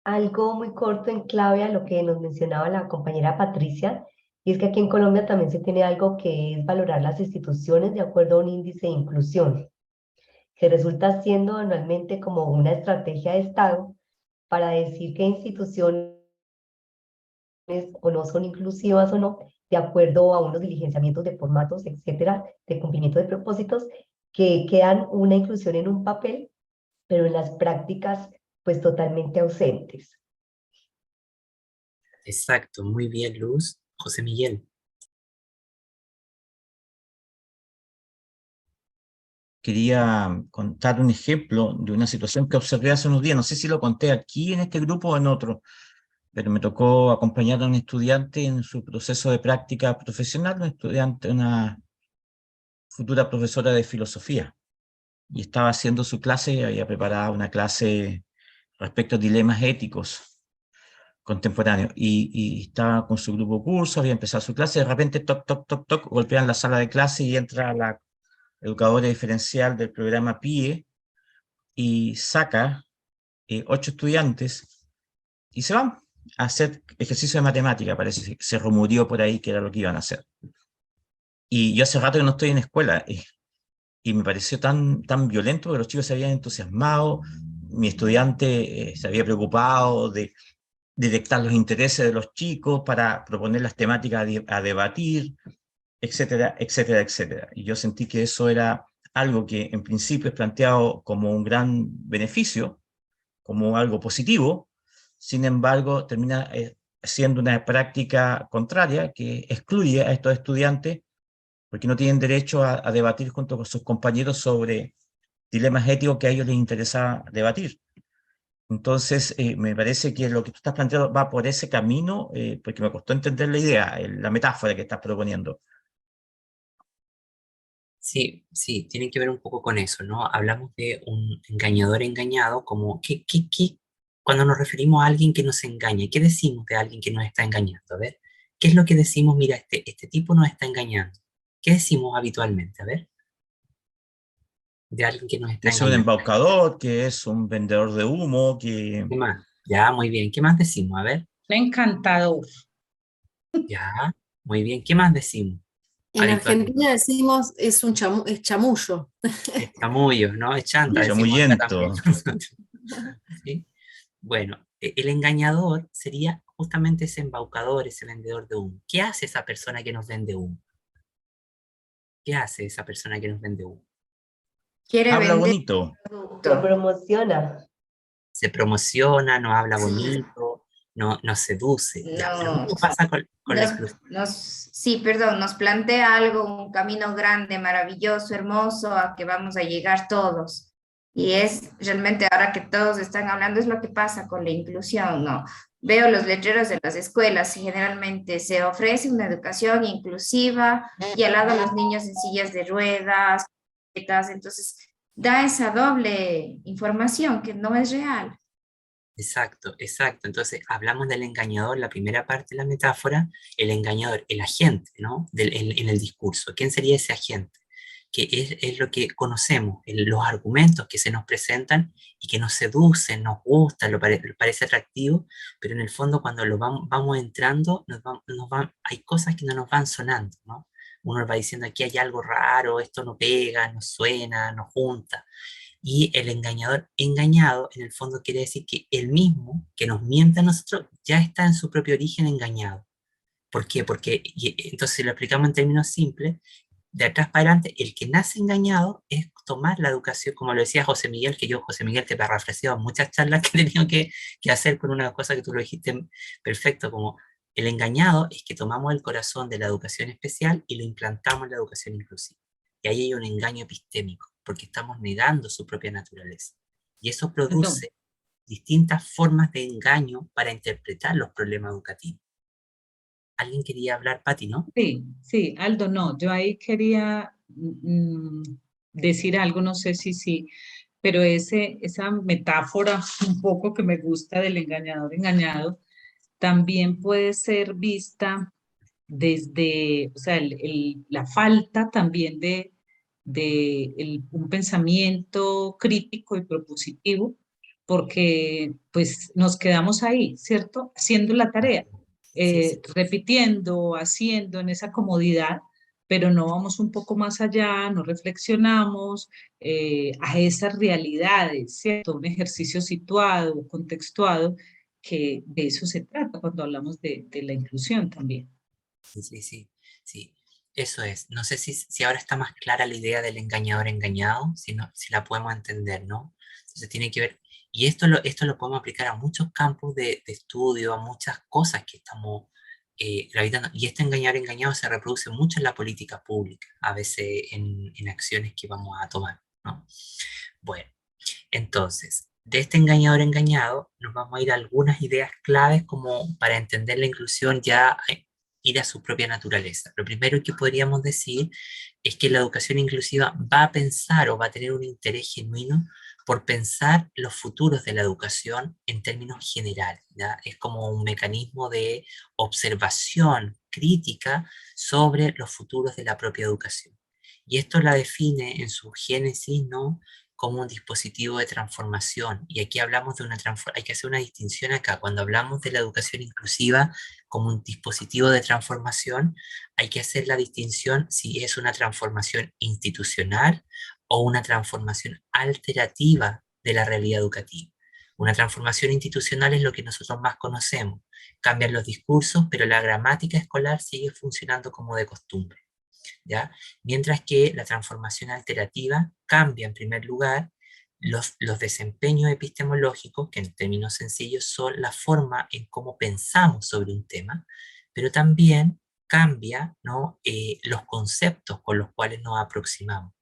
Algo muy corto en clave a lo que nos mencionaba la compañera Patricia, y es que aquí en Colombia también se tiene algo que es valorar las instituciones de acuerdo a un índice de inclusión, que resulta siendo anualmente como una estrategia de Estado para decir qué instituciones o no son inclusivas o no, de acuerdo a unos diligenciamientos de formatos, etcétera, de cumplimiento de propósitos, que quedan una inclusión en un papel, pero en las prácticas, pues totalmente ausentes. Exacto, muy bien, Luz. José Miguel. Quería contar un ejemplo de una situación que observé hace unos días. No sé si lo conté aquí en este grupo o en otro, pero me tocó acompañar a un estudiante en su proceso de práctica profesional, un estudiante, una futura profesora de filosofía, y estaba haciendo su clase, había preparado una clase respecto a dilemas éticos contemporáneos, y estaba con su grupo curso, había empezado su clase, de repente, toc, toc, toc, toc, golpean la sala de clase y entra la educadora diferencial del programa PIE y saca 8 estudiantes y se van a hacer ejercicio de matemática, parece que se rumoreó por ahí que era lo que iban a hacer. Y yo hace rato que no estoy en escuela, y me pareció tan violento, porque los chicos se habían entusiasmado, mi estudiante se había preocupado de detectar los intereses de los chicos para proponer las temáticas a debatir, etcétera, etcétera, etcétera. Y yo sentí que eso era algo que en principio es planteado como un gran beneficio, como algo positivo, sin embargo termina siendo una práctica contraria que excluye a estos estudiantes porque no tienen derecho a debatir junto con sus compañeros sobre dilemas éticos que a ellos les interesa debatir. Entonces, me parece que lo que tú estás planteando va por ese camino, porque me costó entender la idea, la metáfora que estás proponiendo. Sí, sí, tiene que ver un poco con eso, ¿no? Hablamos de un engañador engañado, como cuando nos referimos a alguien que nos engaña, ¿qué decimos de alguien que nos está engañando? A ver, ¿qué es lo que decimos? Mira, este tipo nos está engañando. ¿Qué decimos habitualmente? A ver, de alguien que nos está Es un engañando. embaucador, que es un vendedor de humo, que ¿Qué más? Ya, muy bien. ¿Qué más decimos? A ver, Un encantador. ya, muy bien. ¿Qué más decimos En habitualmente? Argentina decimos es chamullo. Es chamullo, ¿no? Es chanta, un decimos acá también. chamuyento. ¿Sí? Bueno, el engañador sería justamente ese embaucador, ese vendedor de humo. ¿Qué hace esa persona que nos vende humo? ¿Qué hace esa persona que nos vende humo? Quiere Habla vender bonito. Se producto. promociona. Se promociona, nos habla Sí. bonito, nos seduce. Ya. Lo No, mismo pasa con la inclusión. sí, perdón, nos plantea algo, un camino grande, maravilloso, hermoso, a que vamos a llegar todos. Y es realmente ahora que todos están hablando, es lo que pasa con la inclusión, ¿no? Veo los letreros de las escuelas y generalmente se ofrece una educación inclusiva y al lado los niños en sillas de ruedas, entonces da esa doble información que no es real. Exacto, exacto. Entonces, hablamos del engañador, la primera parte de la metáfora, el engañador, el agente, ¿no? En el discurso. ¿Quién sería ese agente? Que es lo que conocemos, los argumentos que se nos presentan y que nos seducen, nos gusta, parece atractivo, pero en el fondo cuando vamos entrando, hay cosas que no nos van sonando, ¿no? Uno va diciendo aquí hay algo raro, esto no pega, no suena, no junta. Y el engañador engañado, en el fondo quiere decir que el mismo que nos miente a nosotros ya está en su propio origen engañado. ¿Por qué? Porque, entonces si lo explicamos en términos simples, de atrás para adelante, el que nace engañado es tomar la educación, como lo decía José Miguel, que yo, José Miguel, te parafraseaba muchas charlas que he tenido que hacer con una cosa que tú lo dijiste perfecto, como el engañado es que tomamos el corazón de la educación especial y lo implantamos en la educación inclusiva. Y ahí hay un engaño epistémico, porque estamos negando su propia naturaleza. Y eso Perdón. produce distintas formas de engaño para interpretar los problemas educativos. ¿Alguien quería hablar, Pati, no? Sí, sí, Aldo, no, yo ahí quería decir algo, no sé si sí, pero esa metáfora un poco que me gusta del engañador engañado, también puede ser vista desde, o sea, la falta también de un pensamiento crítico y propositivo, porque pues nos quedamos ahí, ¿cierto? Haciendo la tarea, Sí, sí. repitiendo, haciendo en esa comodidad, pero no vamos un poco más allá, no reflexionamos a esas realidades, ¿cierto? Un ejercicio situado, contextuado, que de eso se trata cuando hablamos de la inclusión también. Sí, sí, sí, sí, eso es. No sé si ahora está más clara la idea del engañador engañado, si la podemos entender, ¿no? Entonces tiene que ver, y esto lo podemos aplicar a muchos campos de estudio, a muchas cosas que estamos gravitando. Y este engañador engañado se reproduce mucho en la política pública, a veces en acciones que vamos a tomar, ¿no? Bueno, entonces, de este engañador engañado, nos vamos a ir a algunas ideas claves como para entender la inclusión ya ir a su propia naturaleza. Lo primero que podríamos decir es que la educación inclusiva va a pensar o va a tener un interés genuino por pensar los futuros de la educación en términos generales, ¿ya? Es como un mecanismo de observación crítica sobre los futuros de la propia educación. Y esto la define en su génesis, ¿no?, como un dispositivo de transformación. Y aquí hablamos de hay que hacer una distinción acá. Cuando hablamos de la educación inclusiva como un dispositivo de transformación, hay que hacer la distinción si es una transformación institucional o una transformación alterativa de la realidad educativa. Una transformación institucional es lo que nosotros más conocemos. Cambian los discursos, pero la gramática escolar sigue funcionando como de costumbre, ¿ya? Mientras que la transformación alterativa cambia en primer lugar los desempeños epistemológicos, que en términos sencillos son la forma en cómo pensamos sobre un tema, pero también cambia, ¿no?, los conceptos con los cuales nos aproximamos.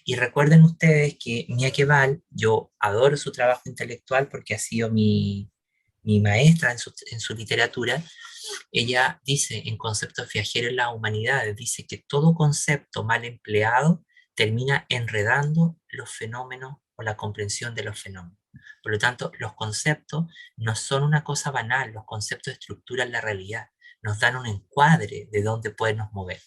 Y recuerden ustedes que Mia Keval, yo adoro su trabajo intelectual porque ha sido mi maestra en su literatura. Ella dice en Conceptos viajeros en las humanidades, dice que todo concepto mal empleado termina enredando los fenómenos o la comprensión de los fenómenos. Por lo tanto, los conceptos no son una cosa banal, los conceptos estructuran la realidad, nos dan un encuadre de dónde podernos mover.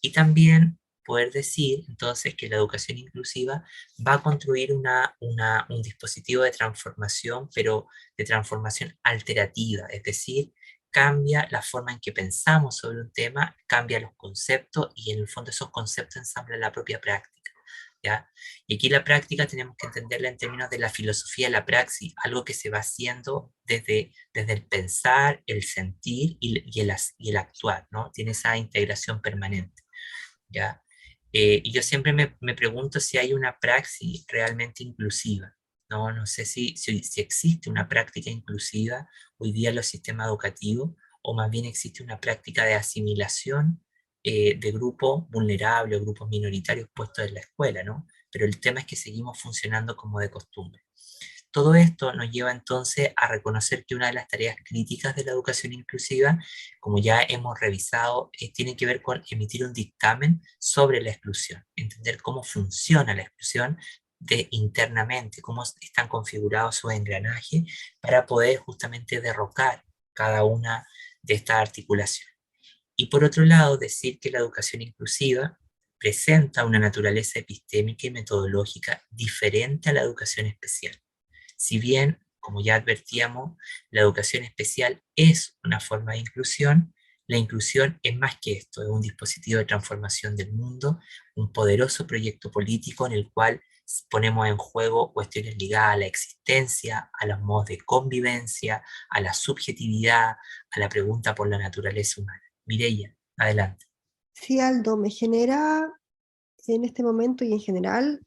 Y también poder decir entonces que la educación inclusiva va a construir un dispositivo de transformación, pero de transformación alterativa, es decir, cambia la forma en que pensamos sobre un tema, cambia los conceptos y en el fondo esos conceptos ensamblan la propia práctica, ¿ya? Y aquí la práctica tenemos que entenderla en términos de la filosofía de la praxis, algo que se va haciendo desde el pensar, el sentir y el actuar, ¿no? Tiene esa integración permanente, ¿ya? Y yo siempre me pregunto si hay una praxis realmente inclusiva, No sé si existe una práctica inclusiva hoy día en los sistemas educativos, o más bien existe una práctica de asimilación de grupos vulnerables o grupos minoritarios puestos en la escuela, ¿no? Pero el tema es que seguimos funcionando como de costumbre. Todo esto nos lleva entonces a reconocer que una de las tareas críticas de la educación inclusiva, como ya hemos revisado, tiene que ver con emitir un dictamen sobre la exclusión, entender cómo funciona la exclusión internamente, cómo están configurados sus engranajes para poder justamente derrocar cada una de estas articulaciones. Y por otro lado, decir que la educación inclusiva presenta una naturaleza epistémica y metodológica diferente a la educación especial. Si bien, como ya advertíamos, la educación especial es una forma de inclusión, la inclusión es más que esto, es un dispositivo de transformación del mundo, un poderoso proyecto político en el cual ponemos en juego cuestiones ligadas a la existencia, a los modos de convivencia, a la subjetividad, a la pregunta por la naturaleza humana. Mireia, adelante. Sí, Aldo, me genera en este momento y en general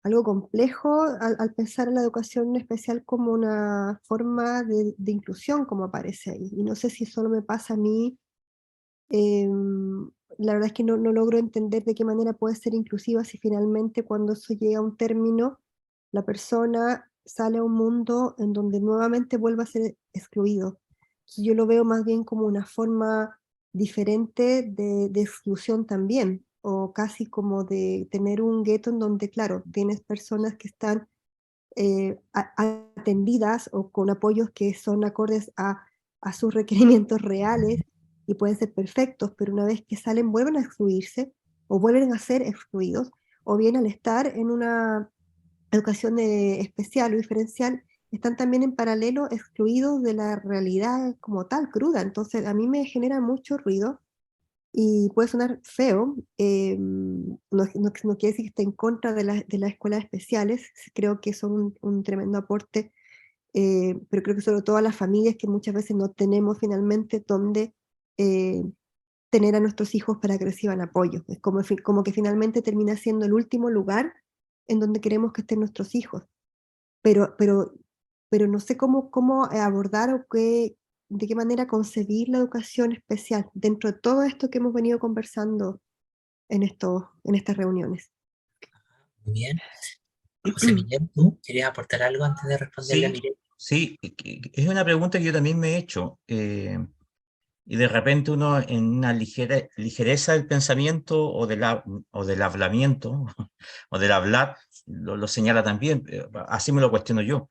algo complejo al pensar en la educación especial como una forma de inclusión, como aparece ahí. Y no sé si solo me pasa a mí, la verdad es que no logro entender de qué manera puede ser inclusiva si finalmente cuando eso llega a un término, la persona sale a un mundo en donde nuevamente vuelve a ser excluido. Entonces yo lo veo más bien como una forma diferente de exclusión también, o casi como de tener un gueto en donde, claro, tienes personas que están atendidas o con apoyos que son acordes a sus requerimientos reales y pueden ser perfectos, pero una vez que salen vuelven a excluirse o vuelven a ser excluidos, o bien al estar en una educación especial o diferencial, están también en paralelo excluidos de la realidad como tal, cruda. Entonces a mí me genera mucho ruido y puede sonar feo, no quiere decir que esté en contra de las escuelas especiales, creo que son un tremendo aporte, pero creo que sobre todo a las familias que muchas veces no tenemos finalmente donde eh, tener a nuestros hijos para que reciban apoyo. Es como que finalmente termina siendo el último lugar en donde queremos que estén nuestros hijos. Pero, pero, pero no sé cómo abordar o de qué manera concebir la educación especial dentro de todo esto que hemos venido conversando en estas reuniones. Muy bien. José Miguel, ¿tú querías aportar algo antes de responderle a Sí, Mireia? sí, es una pregunta que yo también me he hecho. Y de repente uno en una ligereza del pensamiento o del hablamiento o del hablar lo señala también, así me lo cuestiono yo.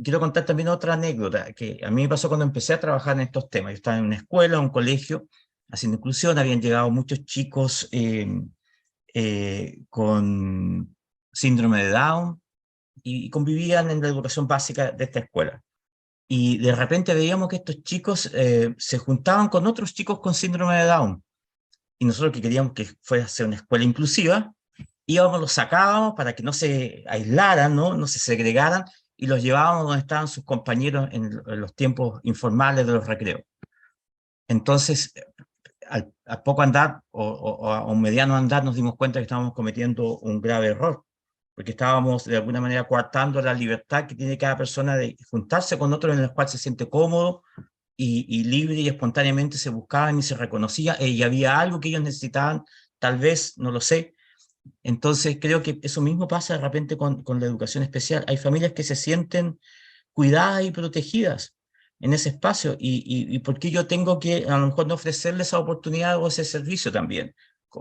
Quiero contar también otra anécdota que a mí me pasó cuando empecé a trabajar en estos temas. Yo estaba en una escuela, un colegio, haciendo inclusión, habían llegado muchos chicos con síndrome de Down y convivían en la educación básica de esta escuela. Y de repente veíamos que estos chicos se juntaban con otros chicos con síndrome de Down. Y nosotros que queríamos que fuera a ser una escuela inclusiva, íbamos, los sacábamos para que no se aislaran, no se segregaran, y los llevábamos donde estaban sus compañeros en los tiempos informales de los recreos. Entonces, al poco andar o a un mediano andar nos dimos cuenta que estábamos cometiendo un grave error, porque estábamos de alguna manera coartando la libertad que tiene cada persona de juntarse con otros en el cual se siente cómodo y libre y espontáneamente se buscaban y se reconocía y había algo que ellos necesitaban, tal vez, no lo sé. Entonces creo que eso mismo pasa de repente con la educación especial. Hay familias que se sienten cuidadas y protegidas en ese espacio y por qué yo tengo que a lo mejor no ofrecerles esa oportunidad o ese servicio también,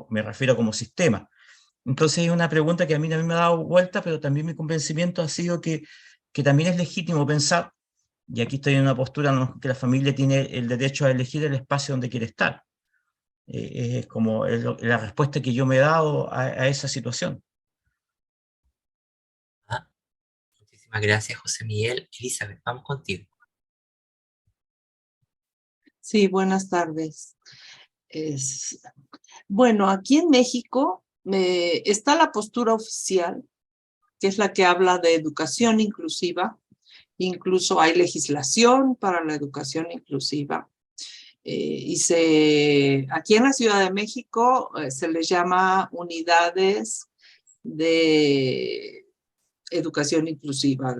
me refiero como sistema. Entonces es una pregunta que a mí también me ha dado vuelta, pero también mi convencimiento ha sido que también es legítimo pensar, y aquí estoy en una postura que la familia tiene el derecho a elegir el espacio donde quiere estar. Es como la respuesta que yo me he dado a esa situación. Ah, muchísimas gracias, José Miguel. Elizabeth, vamos contigo. Sí, buenas tardes. Bueno, aquí en México está la postura oficial, que es la que habla de educación inclusiva. Incluso hay legislación para la educación inclusiva. Aquí en la Ciudad de México se les llama unidades de educación inclusiva,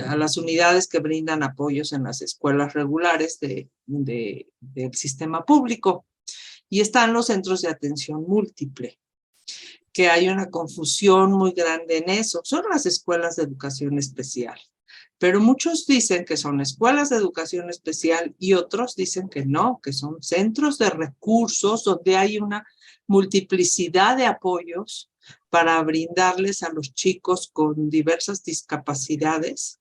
a las unidades que brindan apoyos en las escuelas regulares del sistema público. Y están los centros de atención múltiple, que hay una confusión muy grande en eso. Son las escuelas de educación especial, pero muchos dicen que son escuelas de educación especial y otros dicen que no, que son centros de recursos donde hay una multiplicidad de apoyos para brindarles a los chicos con diversas discapacidades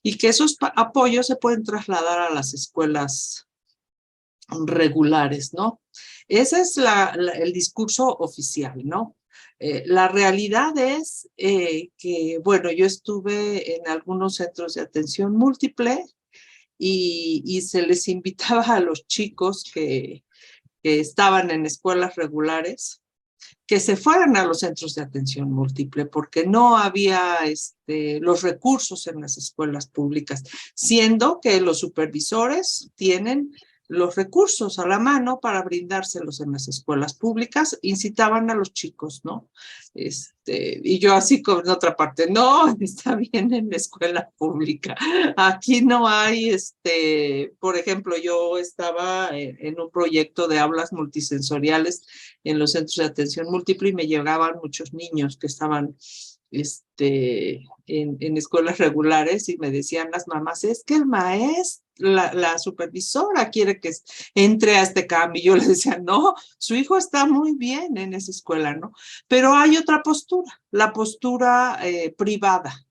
y que esos apoyos se pueden trasladar a las escuelas regulares, ¿no? Ese es el discurso oficial, ¿no? La realidad es que, bueno, yo estuve en algunos centros de atención múltiple y se les invitaba a los chicos que estaban en escuelas regulares que se fueran a los centros de atención múltiple porque no había los recursos en las escuelas públicas, siendo que los supervisores tienen los recursos a la mano para brindárselos en las escuelas públicas, incitaban a los chicos, ¿no? Y yo así como en otra parte, no, está bien en la escuela pública. Aquí no hay, por ejemplo, yo estaba en un proyecto de aulas multisensoriales en los centros de atención múltiple y me llegaban muchos niños que estaban en escuelas regulares y me decían las mamás, es que el maestro, la supervisora quiere que entre a este cambio. Y yo les decía, no, su hijo está muy bien en esa escuela, ¿no? Pero hay otra postura, la postura privada,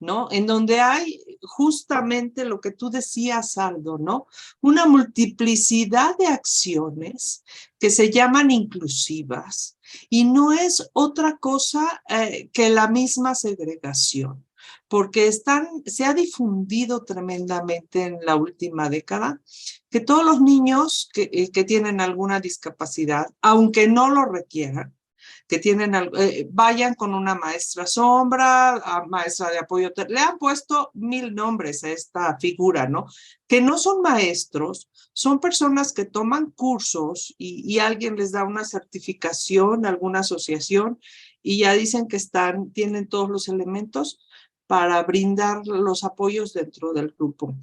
¿no? En donde hay justamente lo que tú decías, Aldo, ¿no? Una multiplicidad de acciones que se llaman inclusivas y no es otra cosa que la misma segregación, porque se ha difundido tremendamente en la última década que todos los niños que tienen alguna discapacidad, aunque no lo requieran, que tienen, vayan con una maestra sombra, maestra de apoyo, le han puesto 1000 nombres a esta figura, ¿no? Que no son maestros, son personas que toman cursos y alguien les da una certificación, alguna asociación, y ya dicen que tienen todos los elementos para brindar los apoyos dentro del grupo.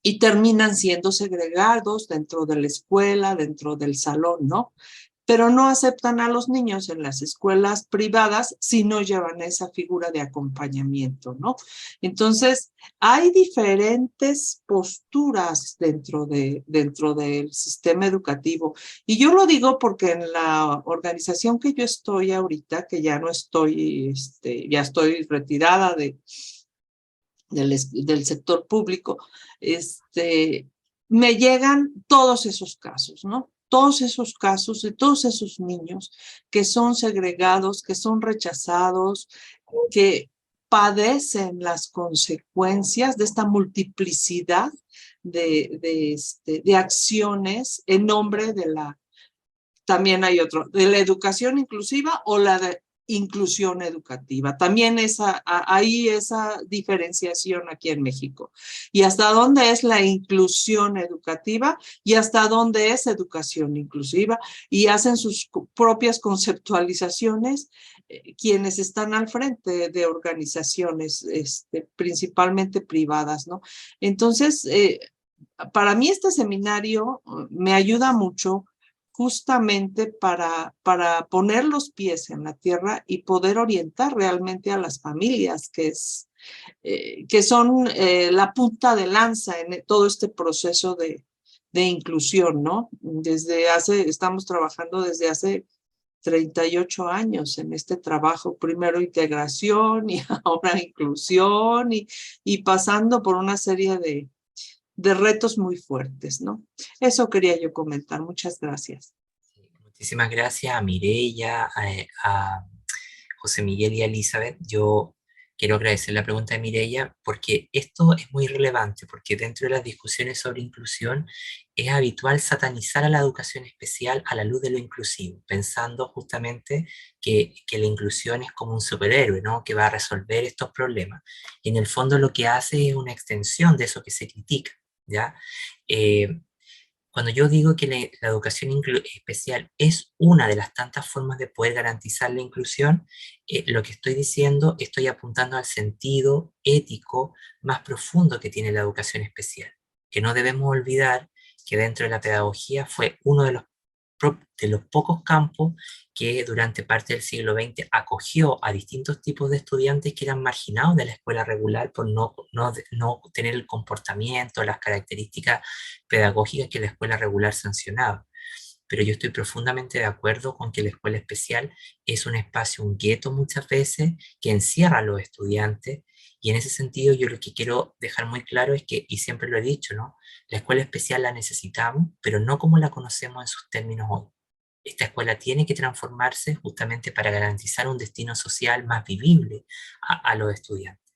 Y terminan siendo segregados dentro de la escuela, dentro del salón, ¿no? Pero no aceptan a los niños en las escuelas privadas si no llevan esa figura de acompañamiento, ¿no? Entonces, hay diferentes posturas dentro del sistema educativo. Y yo lo digo porque en la organización que yo estoy ahorita, que ya no estoy, ya estoy retirada del sector público, me llegan todos esos casos, ¿no? Todos esos casos de todos esos niños que son segregados, que son rechazados, que padecen las consecuencias de esta multiplicidad de acciones en nombre de también hay otro, de la educación inclusiva o la de inclusión educativa. También hay esa diferenciación aquí en México. Y hasta dónde es la inclusión educativa y hasta dónde es educación inclusiva, y hacen sus propias conceptualizaciones quienes están al frente de organizaciones principalmente privadas, ¿no? Entonces, para mí este seminario me ayuda mucho justamente para poner los pies en la tierra y poder orientar realmente a las familias, que son la punta de lanza en todo este proceso de inclusión, ¿no? Estamos trabajando desde hace 38 años en este trabajo, primero integración y ahora inclusión y pasando por una serie de retos muy fuertes, ¿no? Eso quería yo comentar. Muchas gracias. Muchísimas gracias a Mireia, a José Miguel y a Elizabeth. Yo quiero agradecer la pregunta de Mireia porque esto es muy relevante, porque dentro de las discusiones sobre inclusión es habitual satanizar a la educación especial a la luz de lo inclusivo, pensando justamente que la inclusión es como un superhéroe, ¿no? Que va a resolver estos problemas. Y en el fondo lo que hace es una extensión de eso que se critica, ¿ya? Cuando yo digo que la educación especial es una de las tantas formas de poder garantizar la inclusión, lo que estoy diciendo, estoy apuntando al sentido ético más profundo que tiene la educación especial, que no debemos olvidar que dentro de la pedagogía fue uno de los pocos campos que durante parte del siglo XX acogió a distintos tipos de estudiantes que eran marginados de la escuela regular por no tener el comportamiento, las características pedagógicas que la escuela regular sancionaba. Pero yo estoy profundamente de acuerdo con que la escuela especial es un espacio, un gueto muchas veces, que encierra a los estudiantes, y en ese sentido yo lo que quiero dejar muy claro es que, y siempre lo he dicho, ¿no? La escuela especial la necesitamos, pero no como la conocemos en sus términos hoy. Esta escuela tiene que transformarse justamente para garantizar un destino social más vivible a los estudiantes.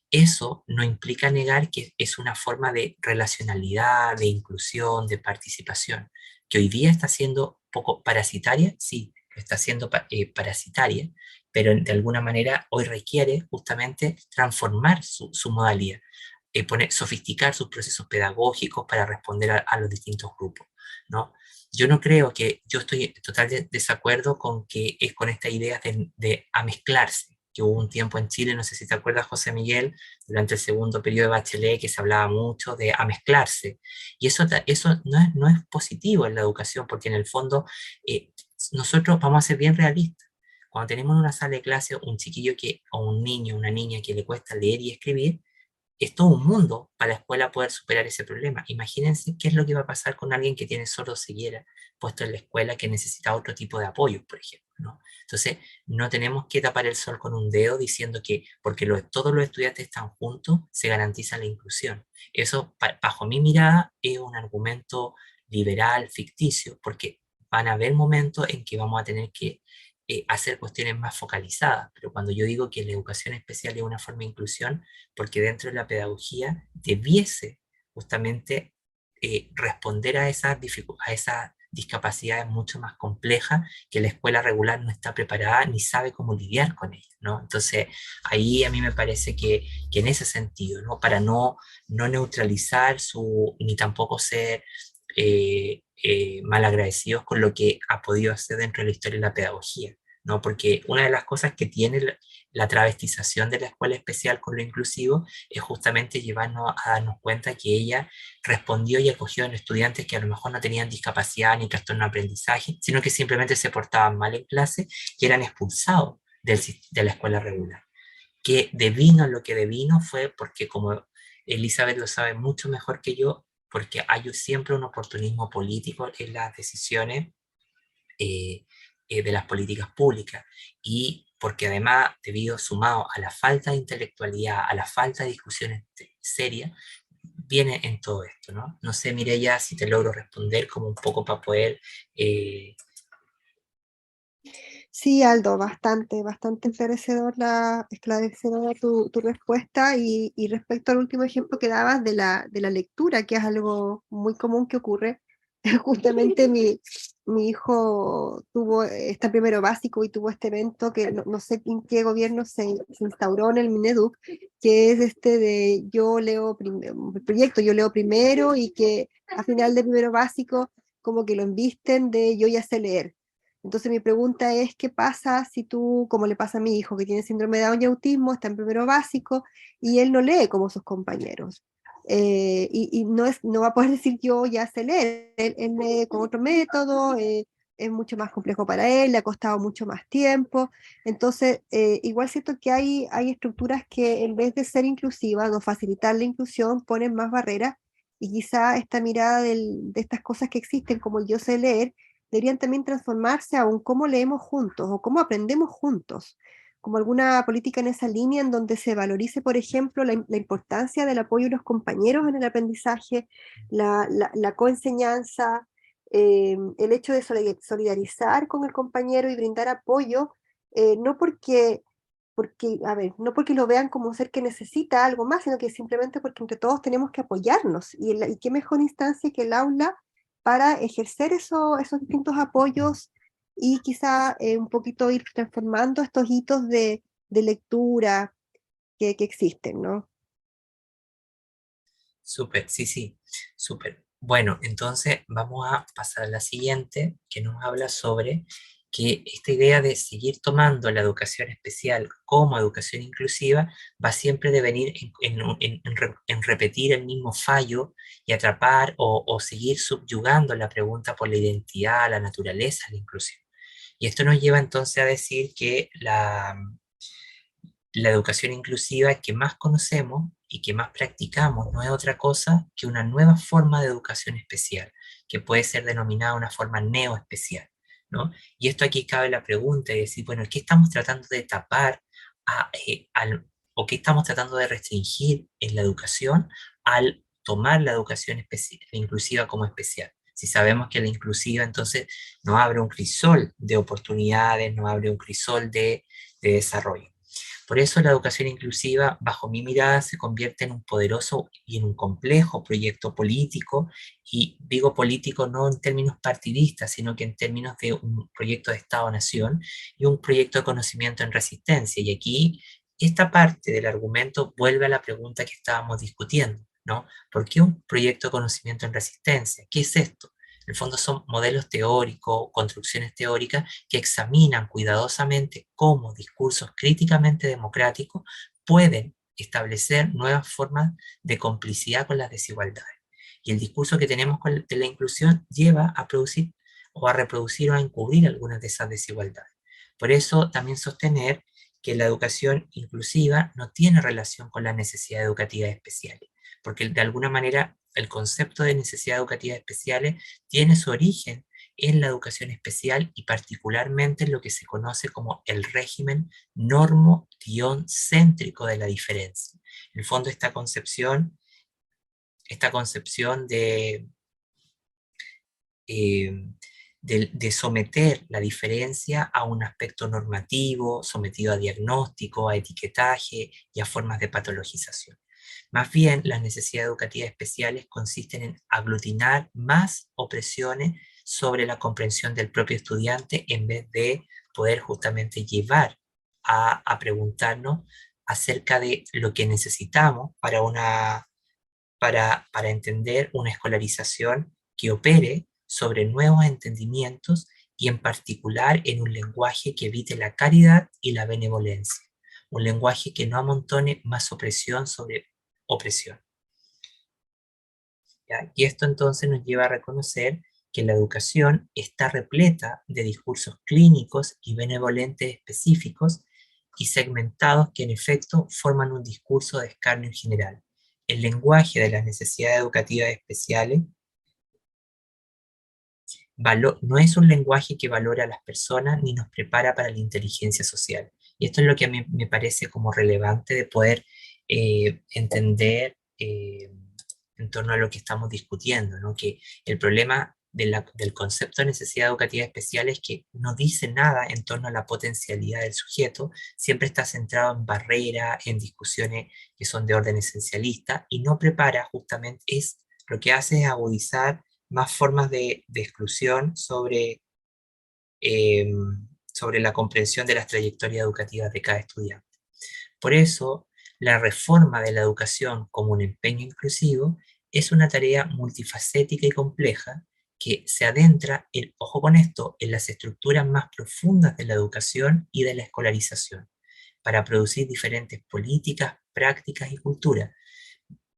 Eso no implica negar que es una forma de relacionalidad, de inclusión, de participación, que hoy día está siendo poco parasitaria, sí, está siendo parasitaria, pero de alguna manera hoy requiere justamente transformar su modalidad, sofisticar sus procesos pedagógicos para responder a los distintos grupos, ¿no? Yo no creo que, yo estoy en total desacuerdo con que es con esta idea de amezclarse, que hubo un tiempo en Chile, no sé si te acuerdas, José Miguel, durante el segundo periodo de Bachelet, que se hablaba mucho de amezclarse. Y eso no es positivo en la educación, porque en el fondo nosotros vamos a ser bien realistas. Cuando tenemos en una sala de clase un chiquillo o un niño, una niña que le cuesta leer y escribir, es todo un mundo para la escuela poder superar ese problema. Imagínense qué es lo que va a pasar con alguien que tiene sordoceguera puesto en la escuela, que necesita otro tipo de apoyo, por ejemplo, ¿no? Entonces, no tenemos que tapar el sol con un dedo diciendo que porque todos los estudiantes están juntos, se garantiza la inclusión. Eso, bajo mi mirada, es un argumento liberal, ficticio, porque van a haber momentos en que vamos a tener que hacer cuestiones más focalizadas, pero cuando yo digo que la educación especial es una forma de inclusión, porque dentro de la pedagogía debiese justamente responder a a esas discapacidades mucho más complejas que la escuela regular no está preparada ni sabe cómo lidiar con ellas, ¿no? Entonces, ahí a mí me parece que en ese sentido, ¿no? Para no neutralizar ni tampoco ser malagradecidos con lo que ha podido hacer dentro de la historia de la pedagogía, ¿no? Porque una de las cosas que tiene la travestización de la escuela especial con lo inclusivo es justamente llevarnos a darnos cuenta que ella respondió y acogió a estudiantes que a lo mejor no tenían discapacidad ni trastorno de aprendizaje, sino que simplemente se portaban mal en clase y eran expulsados de la escuela regular. Que devino lo que devino fue porque, como Elizabeth lo sabe mucho mejor que yo, porque hay siempre un oportunismo político en las decisiones de las políticas públicas, y porque además, debido sumado a la falta de intelectualidad, a la falta de discusiones serias, viene en todo esto, ¿no? No sé, Mireya, si te logro responder como un poco para poder... Sí, Aldo, bastante esclarecedora tu respuesta y respecto al último ejemplo que dabas de la lectura, que es algo muy común que ocurre. Justamente mi hijo está en primero básico y tuvo este evento que no sé en qué gobierno se instauró en el Mineduc, que es este de el proyecto Yo Leo Primero, y que a final de primero básico como que lo embisten de yo ya sé leer. Entonces mi pregunta es, ¿qué pasa si tú, como le pasa a mi hijo que tiene síndrome de Down y autismo, está en primero básico y él no lee como sus compañeros? Y no va a poder decir yo ya sé leer, él lee con otro método, es mucho más complejo para él, le ha costado mucho más tiempo. Entonces, igual siento que hay estructuras que en vez de ser inclusivas o facilitar la inclusión, ponen más barreras, y quizá esta mirada de estas cosas que existen como el yo sé leer, deberían también transformarse a un cómo leemos juntos o cómo aprendemos juntos, como alguna política en esa línea en donde se valorice, por ejemplo, la importancia del apoyo de los compañeros en el aprendizaje, la coenseñanza, el hecho de solidarizar con el compañero y brindar apoyo, no no porque lo vean como un ser que necesita algo más, sino que simplemente porque entre todos tenemos que apoyarnos. Y qué mejor instancia que el aula para ejercer esos distintos apoyos y quizá un poquito ir transformando estos hitos de lectura que existen, ¿no? Súper, sí, sí, súper. Bueno, entonces vamos a pasar a la siguiente, que nos habla sobre que esta idea de seguir tomando la educación especial como educación inclusiva va siempre a devenir en repetir el mismo fallo y atrapar o seguir subyugando la pregunta por la identidad, la naturaleza, la inclusión. Y esto nos lleva entonces a decir que la educación inclusiva que más conocemos y que más practicamos no es otra cosa que una nueva forma de educación especial, que puede ser denominada una forma neoespecial, ¿no? Y esto aquí cabe la pregunta de decir, bueno, ¿qué estamos tratando de tapar o qué estamos tratando de restringir en la educación al tomar la educación inclusiva como especial? Si sabemos que la inclusiva entonces nos abre un crisol de oportunidades, nos abre un crisol de desarrollo. Por eso la educación inclusiva, bajo mi mirada, se convierte en un poderoso y en un complejo proyecto político, y digo político no en términos partidistas, sino que en términos de un proyecto de Estado-Nación y un proyecto de conocimiento en resistencia. Y aquí esta parte del argumento vuelve a la pregunta que estábamos discutiendo, ¿no? ¿Por qué un proyecto de conocimiento en resistencia? ¿Qué es esto? En el fondo son modelos teóricos, construcciones teóricas que examinan cuidadosamente cómo discursos críticamente democráticos pueden establecer nuevas formas de complicidad con las desigualdades. Y el discurso que tenemos de la inclusión lleva a producir o a reproducir o a encubrir algunas de esas desigualdades. Por eso también sostener que la educación inclusiva no tiene relación con las necesidades educativas especiales, porque de alguna manera el concepto de necesidades educativas especiales tiene su origen en la educación especial y particularmente en lo que se conoce como el régimen normo-céntrico de la diferencia. En el fondo esta concepción eh, de someter la diferencia a un aspecto normativo, sometido a diagnóstico, a etiquetaje y a formas de patologización. Más bien, las necesidades educativas especiales consisten en aglutinar más opresiones sobre la comprensión del propio estudiante en vez de poder justamente llevar a preguntarnos acerca de lo que necesitamos para entender una escolarización que opere sobre nuevos entendimientos y en particular en un lenguaje que evite la caridad y la benevolencia, un lenguaje que no amontone más opresión sobre opresión. ¿Ya? Y esto entonces nos lleva a reconocer que la educación está repleta de discursos clínicos y benevolentes específicos y segmentados que en efecto forman un discurso de escarnio general. El lenguaje de las necesidades educativas especiales no es un lenguaje que valora a las personas ni nos prepara para la inteligencia social. Y esto es lo que a mí me parece como relevante de poder entender en torno a lo que estamos discutiendo, ¿no? Que el problema del concepto de necesidad educativa especial es que no dice nada en torno a la potencialidad del sujeto, siempre está centrado en barreras, en discusiones que son de orden esencialista, y no prepara justamente, lo que hace es agudizar más formas de exclusión eh, sobre la comprensión de las trayectorias educativas de cada estudiante. Por eso, la reforma de la educación como un empeño inclusivo es una tarea multifacética y compleja que se adentra, ojo con esto, en las estructuras más profundas de la educación y de la escolarización, para producir diferentes políticas, prácticas y culturas.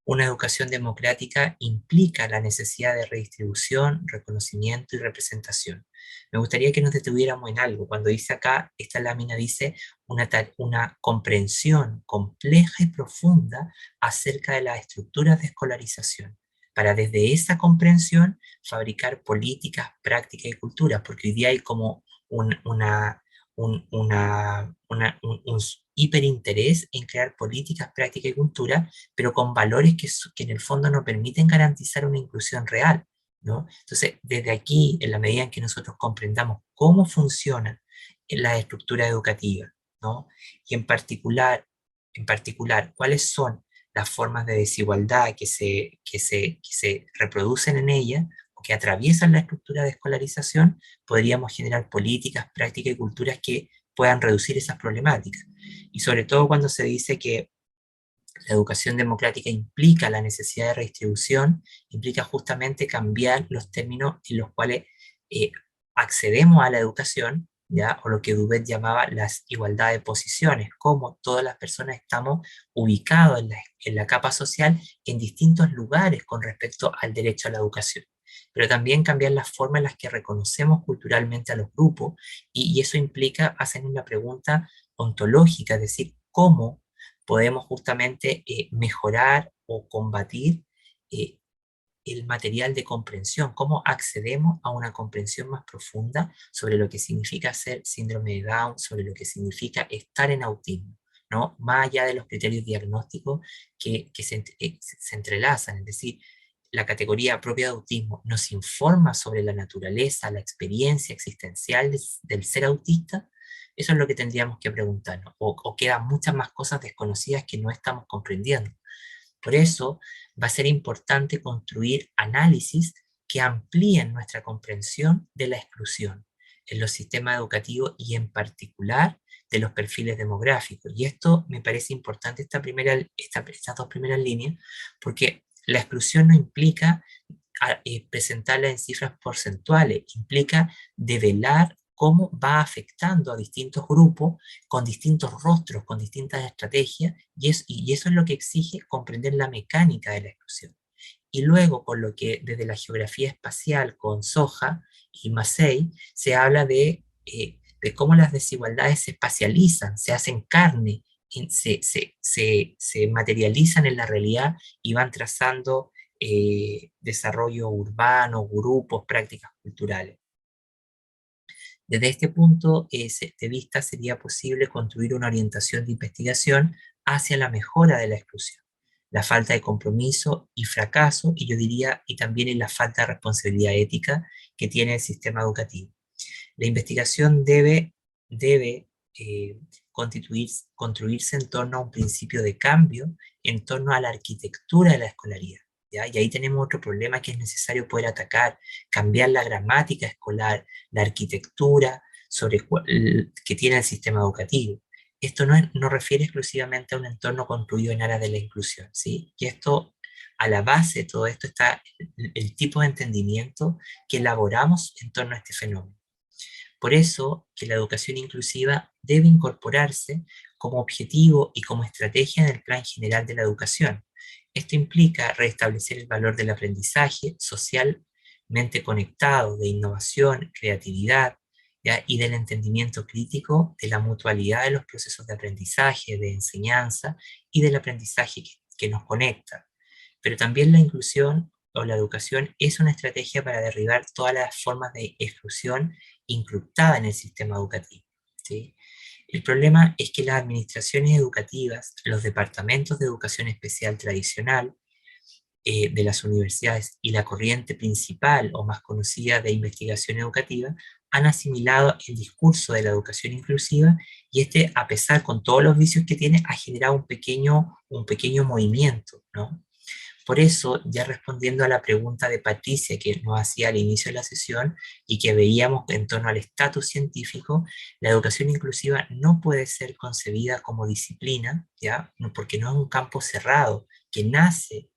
Una educación democrática implica la necesidad de redistribución, reconocimiento y representación. Me gustaría que nos detuviéramos en algo. Cuando dice acá, esta lámina dice una comprensión compleja y profunda acerca de las estructuras de escolarización, para desde esa comprensión fabricar políticas, prácticas y culturas, porque hoy día hay como un hiperinterés en crear políticas, prácticas y cultura, pero con valores que en el fondo no permiten garantizar una inclusión real, ¿no? Entonces, desde aquí, en la medida en que nosotros comprendamos cómo funcionan las estructuras educativas, ¿no? Y en particular, cuáles son las formas de desigualdad que se reproducen en ella, o que atraviesan la estructura de escolarización, podríamos generar políticas, prácticas y culturas que puedan reducir esas problemáticas. Y sobre todo cuando se dice que La educación democrática implica la necesidad de redistribución, implica justamente cambiar los términos en los cuales accedemos a la educación, ¿ya? O lo que Dubet llamaba las igualdades de posiciones, cómo todas las personas estamos ubicados en la capa social en distintos lugares con respecto al derecho a la educación. Pero también cambiar las formas en las que reconocemos culturalmente a los grupos, y eso implica hacer una pregunta ontológica, es decir, cómo podemos justamente mejorar o combatir eh, el material de comprensión, cómo accedemos a una comprensión más profunda sobre lo que significa ser síndrome de Down, sobre lo que significa estar en autismo, ¿no? Más allá de los criterios diagnósticos que se entrelazan, es decir, la categoría propia de autismo nos informa sobre la naturaleza, la experiencia existencial del ser autista. Eso es lo que tendríamos que preguntarnos, o quedan muchas más cosas desconocidas que no estamos comprendiendo. Por eso va a ser importante construir análisis que amplíen nuestra comprensión de la exclusión en los sistemas educativos y en particular de los perfiles demográficos. Y esto me parece importante, estas dos primeras líneas, porque la exclusión no implica presentarla en cifras porcentuales, implica develar cómo va afectando a distintos grupos, con distintos rostros, con distintas estrategias, y eso es lo que exige comprender la mecánica de la exclusión. Y luego, con lo que desde la geografía espacial, con Soja y Massey, se habla de cómo las desigualdades se espacializan, se hacen carne, se materializan en la realidad y van trazando desarrollo urbano, grupos, prácticas culturales. Desde este punto de vista sería posible construir una orientación de investigación hacia la mejora de la exclusión, la falta de compromiso y fracaso, y yo diría, y también en la falta de responsabilidad ética que tiene el sistema educativo. La investigación debe construirse en torno a un principio de cambio, en torno a la arquitectura de la escolaridad. ¿Ya? Y ahí tenemos otro problema que es necesario poder atacar, cambiar la gramática escolar, la arquitectura que tiene el sistema educativo. Esto no refiere exclusivamente a un entorno construido en aras de la inclusión, ¿sí? Y esto, a la base de todo esto está el tipo de entendimiento que elaboramos en torno a este fenómeno. Por eso que la educación inclusiva debe incorporarse como objetivo y como estrategia en el plan general de la educación. Esto implica restablecer el valor del aprendizaje socialmente conectado, de innovación, creatividad, ¿ya? Y del entendimiento crítico de la mutualidad de los procesos de aprendizaje, de enseñanza y del aprendizaje que nos conecta. Pero también la inclusión o la educación es una estrategia para derribar todas las formas de exclusión incrustada en el sistema educativo, ¿sí? El problema es que las administraciones educativas, los departamentos de educación especial tradicional de las universidades y la corriente principal o más conocida de investigación educativa han asimilado el discurso de la educación inclusiva, y este, a pesar con todos los vicios que tiene, ha generado un pequeño movimiento, ¿no? Por eso, ya respondiendo a la pregunta de Patricia que nos hacía al inicio de la sesión y que veíamos en torno al estatus científico, la educación inclusiva no puede ser concebida como disciplina, ¿ya? Porque no es un campo cerrado que nace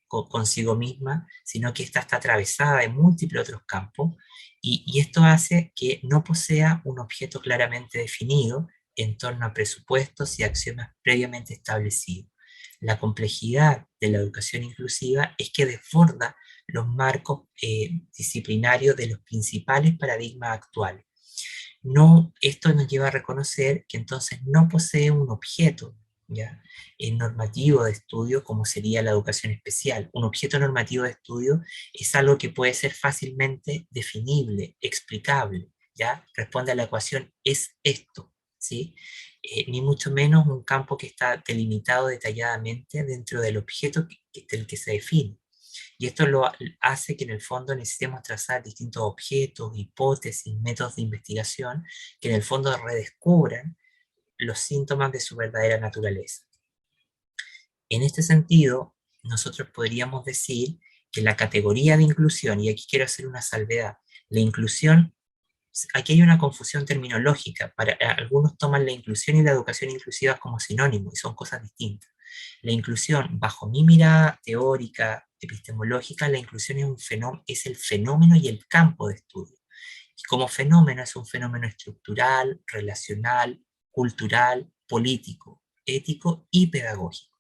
consigo misma, sino que esta está atravesada de múltiples otros campos, y esto hace que no posea un objeto claramente definido en torno a presupuestos y acciones previamente establecidos. La complejidad de la educación inclusiva es que desborda los marcos disciplinarios de los principales paradigmas actuales. Esto nos lleva a reconocer que entonces no posee un objeto, ¿ya? Normativo de estudio como sería la educación especial. Un objeto normativo de estudio es algo que puede ser fácilmente definible, explicable, ¿ya? Responde a la ecuación, es esto, ¿sí? Ni mucho menos un campo que está delimitado detalladamente dentro del objeto del que se define. Y esto lo hace que en el fondo necesitemos trazar distintos objetos, hipótesis, métodos de investigación que en el fondo redescubran los síntomas de su verdadera naturaleza. En este sentido, nosotros podríamos decir que la categoría de inclusión, y aquí quiero hacer una salvedad, la inclusión, aquí hay una confusión terminológica, algunos toman la inclusión y la educación inclusiva como sinónimos, y son cosas distintas. La inclusión, bajo mi mirada teórica, epistemológica, la inclusión es el fenómeno y el campo de estudio. Y como fenómeno es un fenómeno estructural, relacional, cultural, político, ético y pedagógico.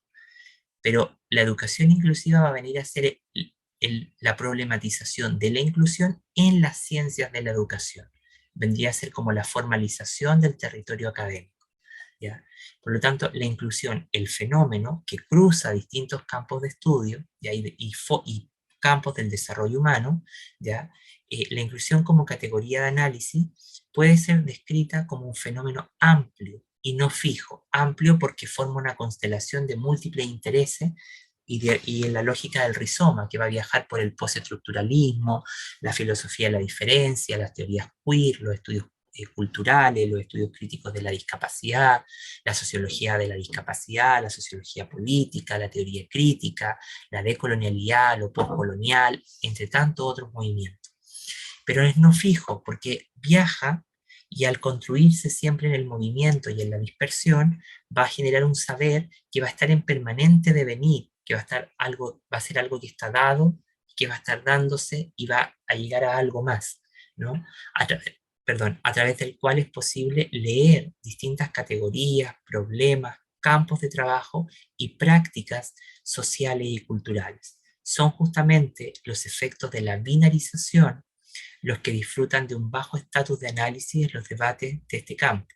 Pero la educación inclusiva va a venir a ser la problematización de la inclusión en las ciencias de la educación. Vendría a ser como la formalización del territorio académico, ¿ya? Por lo tanto, la inclusión, el fenómeno que cruza distintos campos de estudio, ¿ya? Y campos del desarrollo humano, ¿ya? La inclusión como categoría de análisis puede ser descrita como un fenómeno amplio y no fijo. Amplio porque forma una constelación de múltiples intereses y en la lógica del rizoma, que va a viajar por el postestructuralismo, la filosofía de la diferencia, las teorías queer, los estudios culturales, los estudios críticos de la discapacidad, la sociología de la discapacidad, la sociología política, la teoría crítica, la decolonialidad, lo postcolonial, entre tantos otros movimientos. Pero es no fijo, porque viaja y al construirse siempre en el movimiento y en la dispersión, va a generar un saber que va a estar en permanente devenir, que va a ser algo que está dado, que va a estar dándose y va a llegar a algo más, ¿no? A través del cual es posible leer distintas categorías, problemas, campos de trabajo y prácticas sociales y culturales. Son justamente los efectos de la binarización los que disfrutan de un bajo estatus de análisis en los debates de este campo.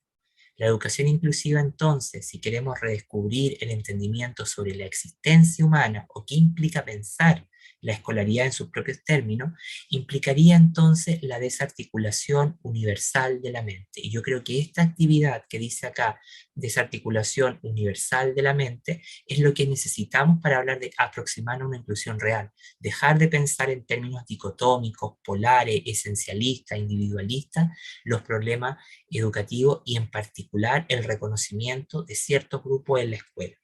La educación inclusiva, entonces, si queremos redescubrir el entendimiento sobre la existencia humana o qué implica pensar la escolaridad en sus propios términos, implicaría entonces la desarticulación universal de la mente. Y yo creo que esta actividad que dice acá, desarticulación universal de la mente, es lo que necesitamos para hablar de aproximar a una inclusión real. Dejar de pensar en términos dicotómicos, polares, esencialistas, individualistas, los problemas educativos y en particular el reconocimiento de ciertos grupos en la escuela.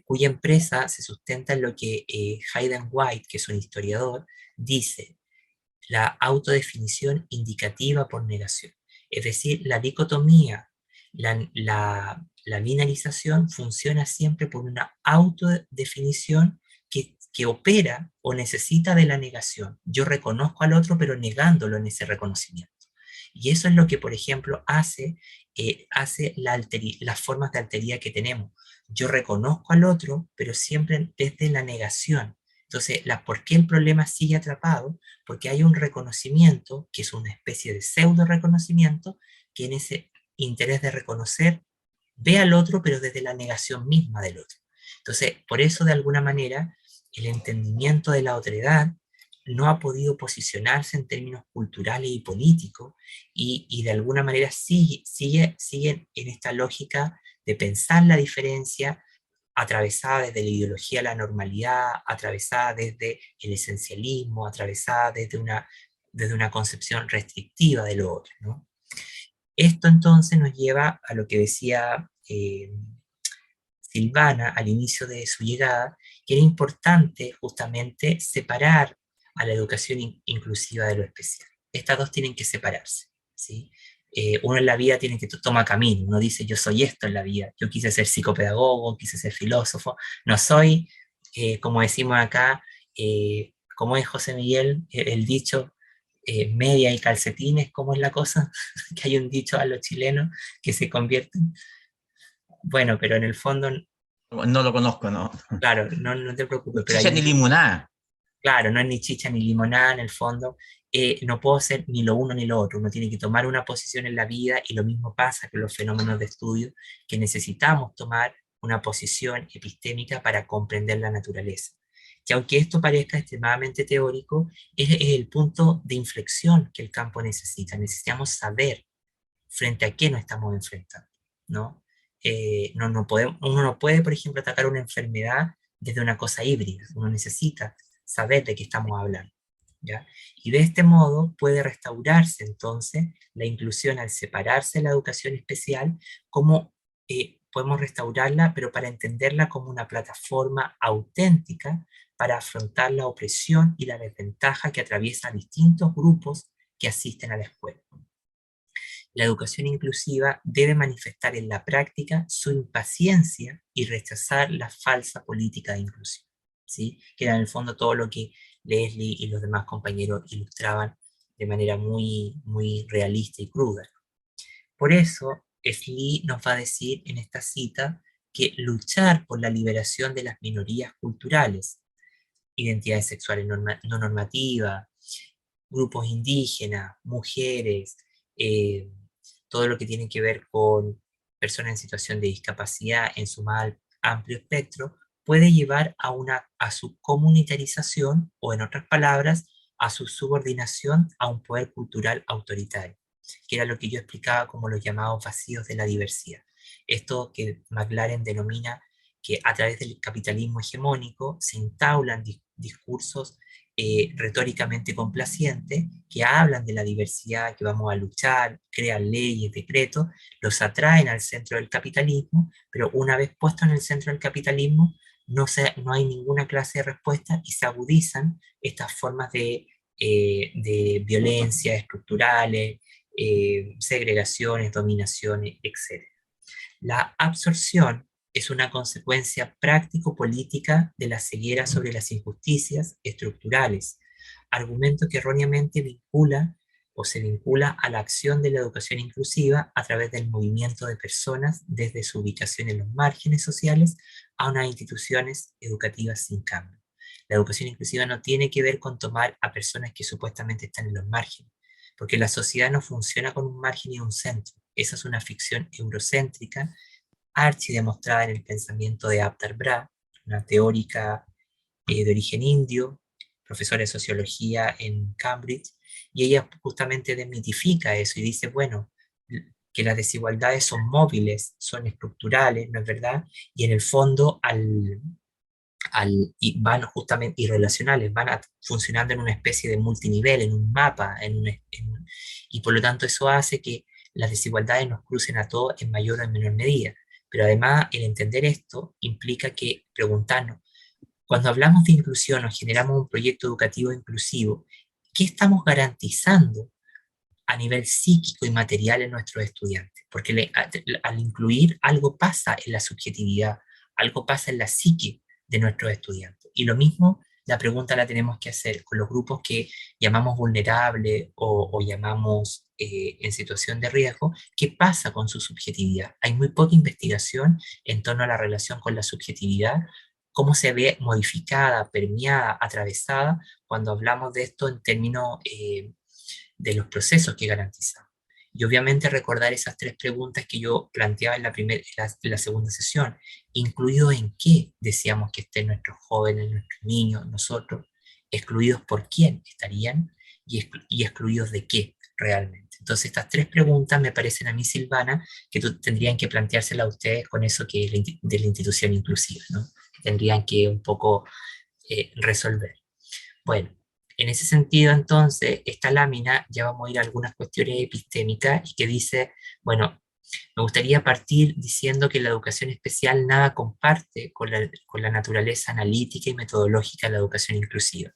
Cuya empresa se sustenta en lo que Hayden White, que es un historiador, dice: la autodefinición indicativa por negación. Es decir, la dicotomía, la binarización funciona siempre por una autodefinición que opera o necesita de la negación. Yo reconozco al otro, pero negándolo en ese reconocimiento. Y eso es lo que, por ejemplo, hace las formas de alteridad que tenemos. Yo reconozco al otro, pero siempre desde la negación. Entonces, ¿por qué el problema sigue atrapado? Porque hay un reconocimiento, que es una especie de pseudo reconocimiento, que en ese interés de reconocer ve al otro, pero desde la negación misma del otro. Entonces, por eso, de alguna manera, el entendimiento de la otredad no ha podido posicionarse en términos culturales y políticos, y de alguna manera sigue en esta lógica de pensar la diferencia atravesada desde la ideología de la normalidad, atravesada desde el esencialismo, atravesada desde una concepción restrictiva de lo otro, ¿no? Esto entonces nos lleva a lo que decía Silvana al inicio de su llegada, que era importante justamente separar a la educación inclusiva de lo especial. Estas dos tienen que separarse, ¿sí? Uno en la vida tiene que tomar camino, uno dice yo soy esto en la vida, yo quise ser psicopedagogo, quise ser filósofo, no soy, como decimos acá, como es José Miguel, el dicho, media y calcetines, ¿cómo es la cosa? Que hay un dicho a los chilenos que se convierten. Bueno, pero en el fondo... No lo conozco, ¿no? Claro, no te preocupes. Pero chicha ni limonada. Claro, no es ni chicha ni limonada en el fondo. No puedo ser ni lo uno ni lo otro. Uno tiene que tomar una posición en la vida y lo mismo pasa con los fenómenos de estudio, que necesitamos tomar una posición epistémica para comprender la naturaleza. Que aunque esto parezca extremadamente teórico, es el punto de inflexión que el campo necesita. Necesitamos saber frente a qué nos estamos enfrentando, ¿no? Uno no puede, por ejemplo, atacar una enfermedad desde una cosa híbrida. Uno necesita saber de qué estamos hablando, ¿ya? Y de este modo puede restaurarse entonces la inclusión al separarse de la educación especial, como podemos restaurarla, pero para entenderla como una plataforma auténtica para afrontar la opresión y la desventaja que atraviesa distintos grupos que asisten a la escuela. La educación inclusiva debe manifestar en la práctica su impaciencia y rechazar la falsa política de inclusión, ¿sí? Que era en el fondo todo lo que Leslie y los demás compañeros ilustraban de manera muy realista y cruda. Por eso, Slee nos va a decir en esta cita que luchar por la liberación de las minorías culturales, identidades sexuales no normativas, grupos indígenas, mujeres, eh, todo lo que tiene que ver con personas en situación de discapacidad en su más amplio espectro, puede llevar a su comunitarización o, en otras palabras, a su subordinación a un poder cultural autoritario, que era lo que yo explicaba como los llamados vacíos de la diversidad. Esto que McLaren denomina que a través del capitalismo hegemónico se entaulan discursos retóricamente complacientes que hablan de la diversidad, que vamos a luchar, crean leyes, decretos, los atraen al centro del capitalismo, pero una vez puestos en el centro del capitalismo, no hay ninguna clase de respuesta y se agudizan estas formas de violencia estructurales, segregaciones, dominaciones, etc. La absorción es una consecuencia práctico-política de la ceguera sobre las injusticias estructurales, argumento que erróneamente vincula o se vincula a la acción de la educación inclusiva a través del movimiento de personas desde su ubicación en los márgenes sociales a unas instituciones educativas sin cambio. La educación inclusiva no tiene que ver con tomar a personas que supuestamente están en los márgenes, porque la sociedad no funciona con un margen y un centro. Esa es una ficción eurocéntrica archidemostrada en el pensamiento de Aptar Bra, una teórica de origen indio, profesora de sociología en Cambridge, y ella justamente desmitifica eso y dice, bueno, que las desigualdades son móviles, son estructurales, ¿no es verdad? Y en el fondo y van justamente irrelacionales, funcionando en una especie de multinivel, en un mapa, y por lo tanto eso hace que las desigualdades nos crucen a todos en mayor o en menor medida. Pero además, el entender esto implica que preguntarnos, cuando hablamos de inclusión o generamos un proyecto educativo inclusivo, ¿qué estamos garantizando a nivel psíquico y material en nuestros estudiantes? Porque al incluir algo pasa en la subjetividad, algo pasa en la psique de nuestros estudiantes. Y lo mismo, la pregunta la tenemos que hacer con los grupos que llamamos vulnerables o llamamos en situación de riesgo. ¿Qué pasa con su subjetividad? Hay muy poca investigación en torno a la relación con la subjetividad, cómo se ve modificada, permeada, atravesada cuando hablamos de esto en términos de los procesos que garantizamos. Y obviamente recordar esas tres preguntas que yo planteaba en la segunda sesión, incluido en qué decíamos que estén nuestros jóvenes, nuestros niños, nosotros, excluidos por quién estarían y excluidos de qué realmente. Entonces estas tres preguntas me parecen a mí, Silvana, que tendrían que planteárselas a ustedes con eso que es de la institución inclusiva, ¿no? Que tendrían que un poco resolver. Bueno, en ese sentido, entonces, esta lámina ya vamos a ir a algunas cuestiones epistémicas y que dice, bueno, me gustaría partir diciendo que la educación especial nada comparte con la naturaleza analítica y metodológica de la educación inclusiva.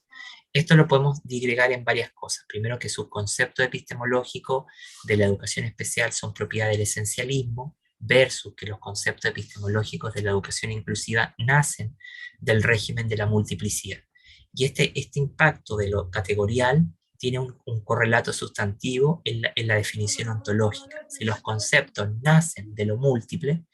Esto lo podemos digregar en varias cosas. Primero, que sus conceptos epistemológicos de la educación especial son propiedad del esencialismo, versus que los conceptos epistemológicos de la educación inclusiva nacen del régimen de la multiplicidad. Y este impacto de lo categorial tiene un correlato sustantivo en la definición ontológica. Si los conceptos nacen de lo múltiple,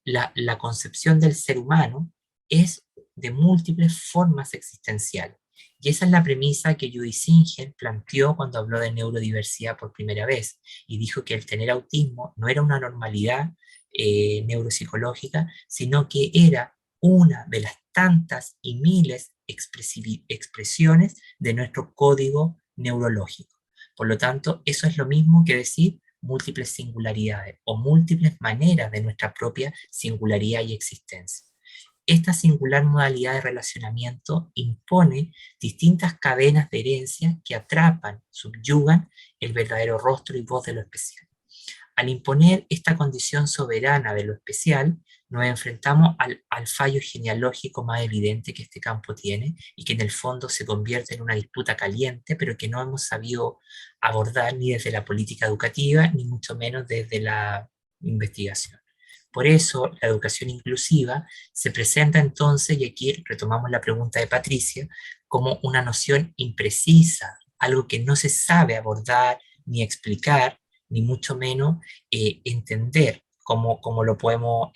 la concepción del ser humano es de múltiples formas existenciales. Y esa es la premisa que Judith Singer planteó cuando habló de neurodiversidad por primera vez, y dijo que el tener autismo no era una normalidad neuropsicológica, sino que era una de las tantas y miles expresiones de nuestro código neurológico. Por lo tanto, eso es lo mismo que decir múltiples singularidades o múltiples maneras de nuestra propia singularidad y existencia. Esta singular modalidad de relacionamiento impone distintas cadenas de herencia que atrapan, subyugan el verdadero rostro y voz de lo especial. Al imponer esta condición soberana de lo especial, nos enfrentamos al fallo genealógico más evidente que este campo tiene y que en el fondo se convierte en una disputa caliente, pero que no hemos sabido abordar ni desde la política educativa, ni mucho menos desde la investigación. Por eso, la educación inclusiva se presenta entonces, y aquí retomamos la pregunta de Patricia, como una noción imprecisa, algo que no se sabe abordar ni explicar, ni mucho menos entender cómo lo podemos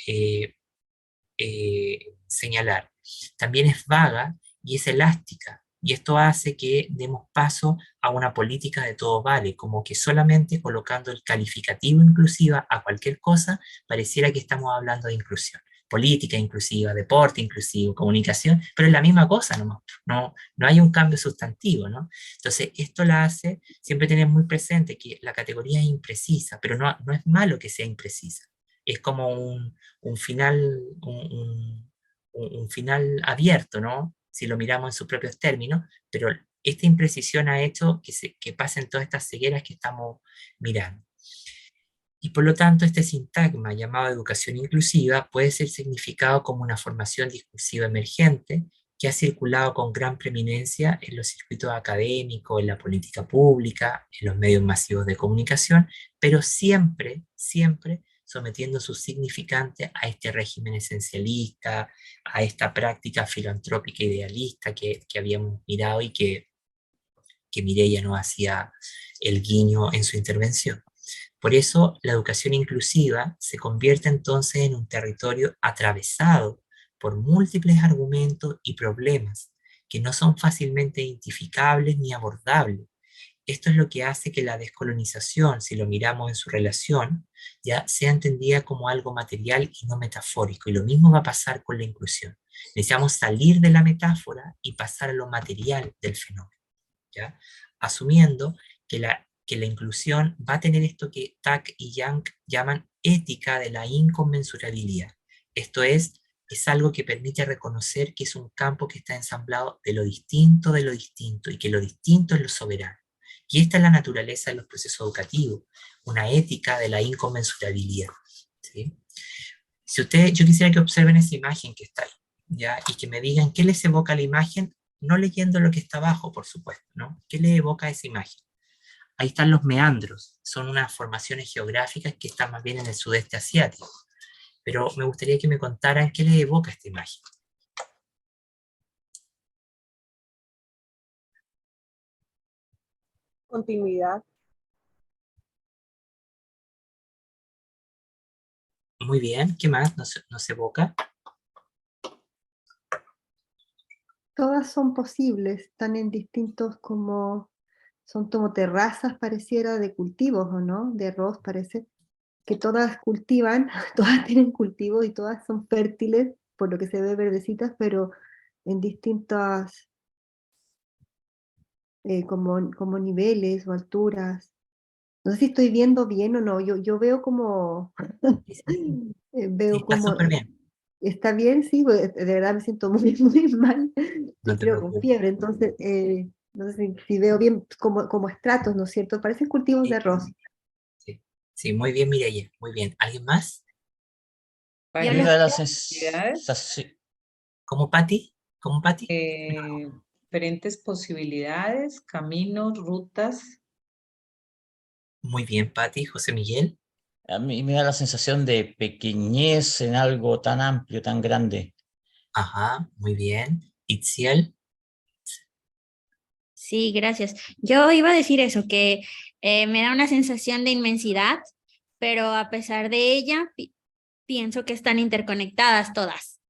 señalar. También es vaga y es elástica, y esto hace que demos paso a una política de todo vale, como que solamente colocando el calificativo inclusiva a cualquier cosa, pareciera que estamos hablando de inclusión. Política inclusiva, deporte inclusivo, comunicación, pero es la misma cosa, no hay un cambio sustantivo, ¿no? Entonces, esto la hace siempre tener muy presente que la categoría es imprecisa, pero no es malo que sea imprecisa. Es como un final, un final abierto, ¿no? Si lo miramos en sus propios términos, pero esta imprecisión ha hecho que pasen todas estas cegueras que estamos mirando. Y por lo tanto, este sintagma llamado educación inclusiva puede ser significado como una formación discursiva emergente que ha circulado con gran preeminencia en los circuitos académicos, en la política pública, en los medios masivos de comunicación, pero siempre, siempre sometiendo su significante a este régimen esencialista, a esta práctica filantrópica idealista que habíamos mirado y que Mireia nos hacía el guiño en su intervención. Por eso, la educación inclusiva se convierte entonces en un territorio atravesado por múltiples argumentos y problemas que no son fácilmente identificables ni abordables. Esto es lo que hace que la descolonización, si lo miramos en su relación, ya sea entendida como algo material y no metafórico. Y lo mismo va a pasar con la inclusión. Necesitamos salir de la metáfora y pasar a lo material del fenómeno, ¿ya? Asumiendo que la inclusión va a tener esto que Tack y Young llaman ética de la inconmensurabilidad. Esto es algo que permite reconocer que es un campo que está ensamblado de lo distinto y que lo distinto es lo soberano. Y esta es la naturaleza de los procesos educativos, una ética de la inconmensurabilidad, ¿sí? Yo quisiera que observen esa imagen que está ahí, ¿ya? Y que me digan qué les evoca la imagen, no leyendo lo que está abajo, por supuesto, ¿no? ¿Qué les evoca esa imagen? Ahí están los meandros, son unas formaciones geográficas que están más bien en el sudeste asiático. Pero me gustaría que me contaran qué les evoca esta imagen. Continuidad. Muy bien, ¿qué más nos evoca? Todas son posibles, están en distintos son como terrazas pareciera de cultivos, ¿o no? De arroz parece, que todas cultivan, todas tienen cultivos y todas son fértiles, por lo que se ve verdecitas, pero en distintas como niveles o alturas. No sé si estoy viendo bien o no, yo veo como, Sí, veo está como, súper bien. está bien, sí, pues, de verdad me siento muy, muy mal, No y te creo con preocupes. fiebre, entonces, no sé si veo bien como estratos, ¿no es cierto? Parecen cultivos de Sí, arroz. sí, sí, muy bien, Mireia, muy bien. ¿Alguien más? Varias A mí me da la posibilidades, sensación, ¿Como Patti? ¿Como Patti? diferentes posibilidades, caminos, rutas. Muy bien, Patti. José Miguel. a mí me da la sensación de pequeñez en algo tan amplio, tan grande. Ajá, muy bien. Itziel. Sí, gracias. Yo iba a decir eso, que me da una sensación de inmensidad, pero a pesar de ella, pienso que están interconectadas todas.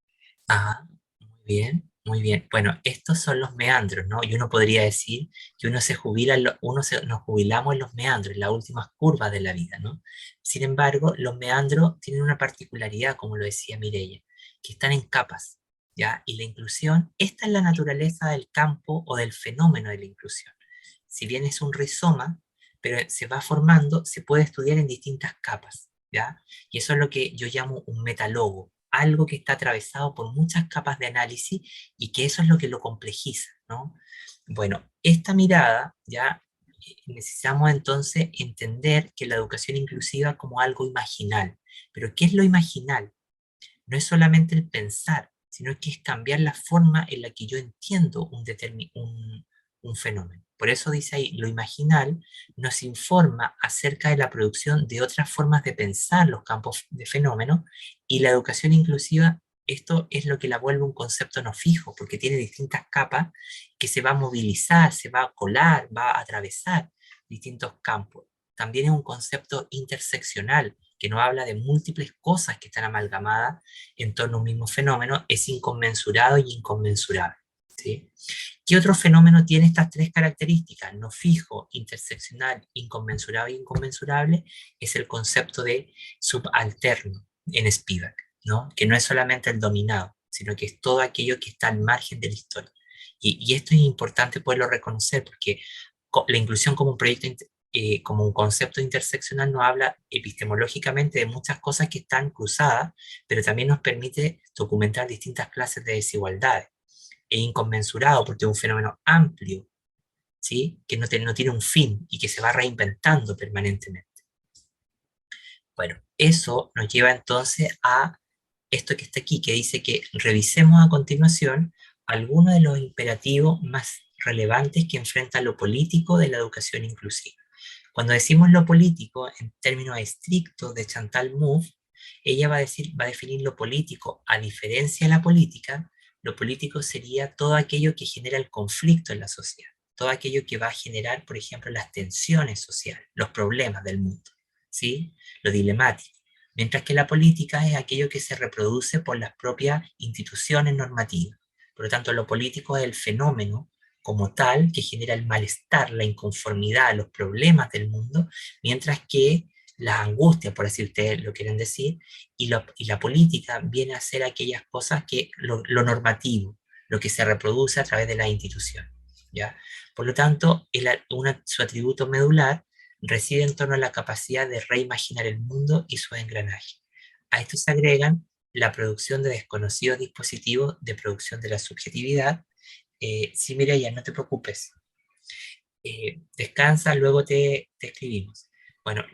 Ajá, muy bien, muy bien. Bueno, estos son los meandros, ¿no? Y uno podría decir que uno se jubila, nos jubilamos en los meandros, en las últimas curvas de la vida, ¿no? Sin embargo, los meandros tienen una particularidad, como lo decía Mireia, que están en capas, ¿ya? Y la inclusión, esta es la naturaleza del campo o del fenómeno de la inclusión. Si bien es un rizoma, pero se va formando, se puede estudiar en distintas capas, ¿ya? Y eso es lo que yo llamo un metalogo, algo que está atravesado por muchas capas de análisis y que eso es lo que lo complejiza, ¿no? Bueno, esta mirada, ya necesitamos entonces entender que la educación inclusiva como algo imaginal. Pero ¿qué es lo imaginal? No es solamente el pensar, sino que es cambiar la forma en la que yo entiendo un fenómeno. Por eso dice ahí, lo imaginal nos informa acerca de la producción de otras formas de pensar los campos de fenómenos, y la educación inclusiva, esto es lo que la vuelve un concepto no fijo, porque tiene distintas capas que se va a movilizar, se va a colar, va a atravesar distintos campos. También es un concepto interseccional, que nos habla de múltiples cosas que están amalgamadas en torno a un mismo fenómeno, es inconmensurado y inconmensurable, ¿sí? ¿Qué otro fenómeno tiene estas tres características? No fijo, interseccional, inconmensurable e inconmensurable. Es el concepto de subalterno en Spivak, ¿no? Que no es solamente el dominado, sino que es todo aquello que está al margen de la historia. Y esto es importante poderlo reconocer, porque la inclusión como un proyecto, como un concepto interseccional, nos habla epistemológicamente de muchas cosas que están cruzadas, pero también nos permite documentar distintas clases de desigualdades. Es inconmensurado porque es un fenómeno amplio, ¿sí? Que no tiene un fin y que se va reinventando permanentemente. Bueno, eso nos lleva entonces a esto que está aquí, que dice que revisemos a continuación algunos de los imperativos más relevantes que enfrenta lo político de la educación inclusiva. Cuando decimos lo político, en términos estrictos de Chantal Mouffe, ella va a definir lo político, a diferencia de la política. Lo político sería todo aquello que genera el conflicto en la sociedad, todo aquello que va a generar, por ejemplo, las tensiones sociales, los problemas del mundo, ¿sí? Lo dilemático. Mientras que la política es aquello que se reproduce por las propias instituciones normativas. Por lo tanto, lo político es el fenómeno como tal que genera el malestar, la inconformidad, los problemas del mundo, mientras que las angustias, por así ustedes lo quieren decir, y la política viene a ser aquellas cosas que lo normativo, lo que se reproduce a través de la institución, ¿ya? Por lo tanto, su atributo medular reside en torno a la capacidad de reimaginar el mundo y sus engranajes. A esto se agregan la producción de desconocidos dispositivos de producción de la subjetividad. Sí, Mireia, no te preocupes. Descansa, luego te escribimos. Bueno,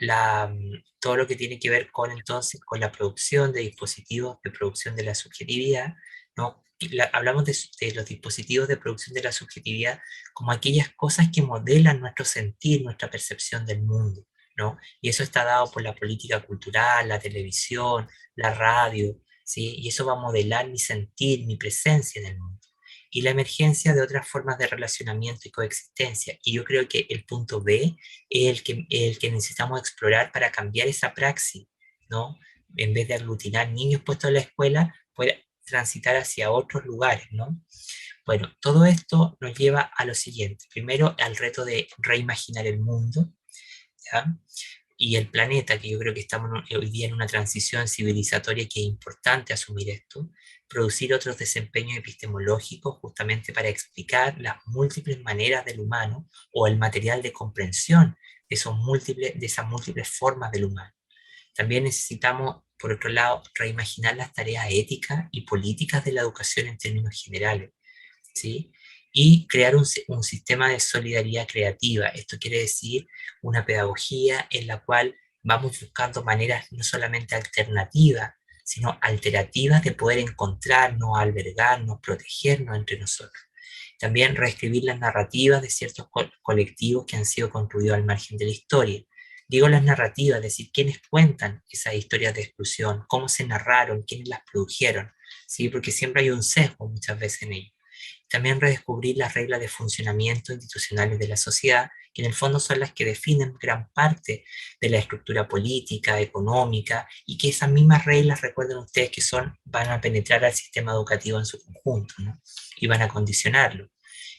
todo lo que tiene que ver con entonces con la producción de dispositivos de producción de la subjetividad, ¿no? Hablamos de los dispositivos de producción de la subjetividad como aquellas cosas que modelan nuestro sentir, nuestra percepción del mundo, ¿no? Y eso está dado por la política cultural, la televisión, la radio, ¿sí? Y eso va a modelar mi sentir, mi presencia en el mundo. Y la emergencia de otras formas de relacionamiento y coexistencia. Y yo creo que el punto B es el que necesitamos explorar para cambiar esa praxis, ¿no? En vez de aglutinar niños puestos en la escuela, poder transitar hacia otros lugares, ¿no? Bueno, todo esto nos lleva a lo siguiente. Primero, al reto de reimaginar el mundo, ¿ya? Y el planeta, que yo creo que estamos hoy día en una transición civilizatoria que es importante asumir esto, producir otros desempeños epistemológicos justamente para explicar las múltiples maneras del humano o el material de comprensión de esas múltiples formas del humano. También necesitamos, por otro lado, reimaginar las tareas éticas y políticas de la educación en términos generales, ¿sí? Y crear un sistema de solidaridad creativa. Esto quiere decir una pedagogía en la cual vamos buscando maneras no solamente alternativas, sino alterativas de poder encontrarnos, albergarnos, protegernos entre nosotros. También reescribir las narrativas de ciertos colectivos que han sido construidos al margen de la historia. Digo las narrativas, es decir, quiénes cuentan esas historias de exclusión, cómo se narraron, quiénes las produjeron, ¿sí? Porque siempre hay un sesgo muchas veces en ello. También redescubrir las reglas de funcionamiento institucionales de la sociedad, que en el fondo son las que definen gran parte de la estructura política, económica, y que esas mismas reglas, recuerden ustedes, que van a penetrar al sistema educativo en su conjunto, ¿no? Y van a condicionarlo.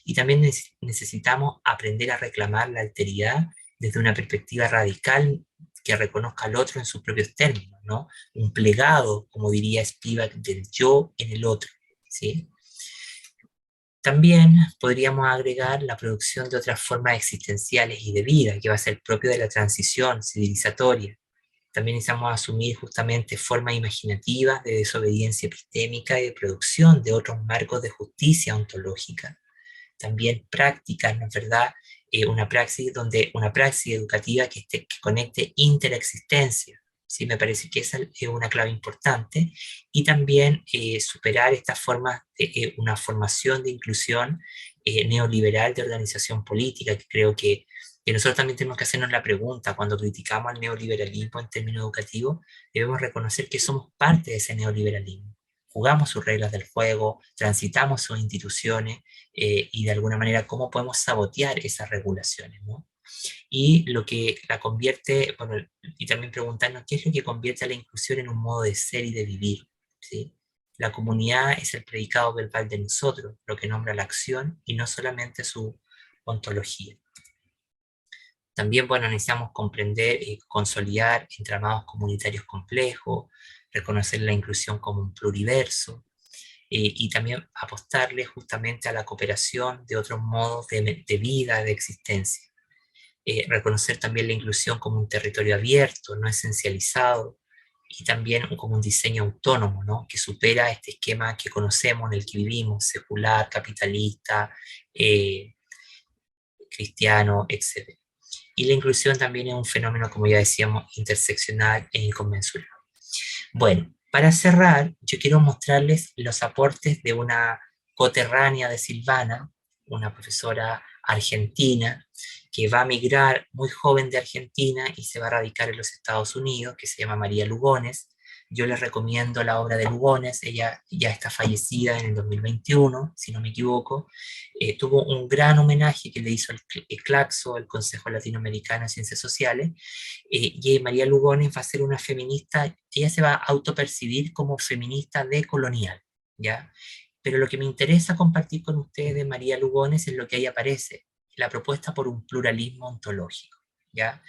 Y también necesitamos aprender a reclamar la alteridad desde una perspectiva radical que reconozca al otro en sus propios términos, ¿no? Un plegado, como diría Spivak, del yo en el otro, ¿sí? También podríamos agregar la producción de otras formas existenciales y de vida, que va a ser propio de la transición civilizatoria. También necesitamos asumir justamente formas imaginativas de desobediencia epistémica y de producción de otros marcos de justicia ontológica. También prácticas, ¿no es verdad?, una praxis educativa que conecte interexistencia. ¿Sí? Me parece que esa es una clave importante, y también superar estas formas de una formación de inclusión neoliberal de organización política, que creo que nosotros también tenemos que hacernos la pregunta cuando criticamos al neoliberalismo en términos educativos. Debemos reconocer que somos parte de ese neoliberalismo. Jugamos sus reglas del juego, transitamos sus instituciones, y de alguna manera cómo podemos sabotear esas regulaciones, ¿no? Y lo que la convierte, bueno, y también preguntarnos qué es lo que convierte a la inclusión en un modo de ser y de vivir, ¿sí? La comunidad es el predicado verbal de nosotros, lo que nombra la acción y no solamente su ontología. También, bueno, necesitamos comprender y consolidar entramados comunitarios complejos, reconocer la inclusión como un pluriverso, y también apostarle justamente a la cooperación de otros modos de vida, de existencia. Reconocer también la inclusión como un territorio abierto, no esencializado, y también como un diseño autónomo, ¿no? Que supera este esquema que conocemos, en el que vivimos, secular, capitalista, cristiano, etc. Y la inclusión también es un fenómeno, como ya decíamos, interseccional e inconmensurable. Bueno, para cerrar, yo quiero mostrarles los aportes de una coterránea de Silvana, una profesora argentina, que va a migrar muy joven de Argentina y se va a radicar en los Estados Unidos, que se llama María Lugones. Yo les recomiendo la obra de Lugones. Ella ya está fallecida en el 2021, si no me equivoco. Tuvo un gran homenaje que le hizo el CLACSO, el Consejo Latinoamericano de Ciencias Sociales, y María Lugones va a ser una feminista. Ella se va a autopercibir como feminista decolonial, ¿ya? Pero lo que me interesa compartir con ustedes de María Lugones es lo que ahí aparece, la propuesta por un pluralismo ontológico, ¿ya?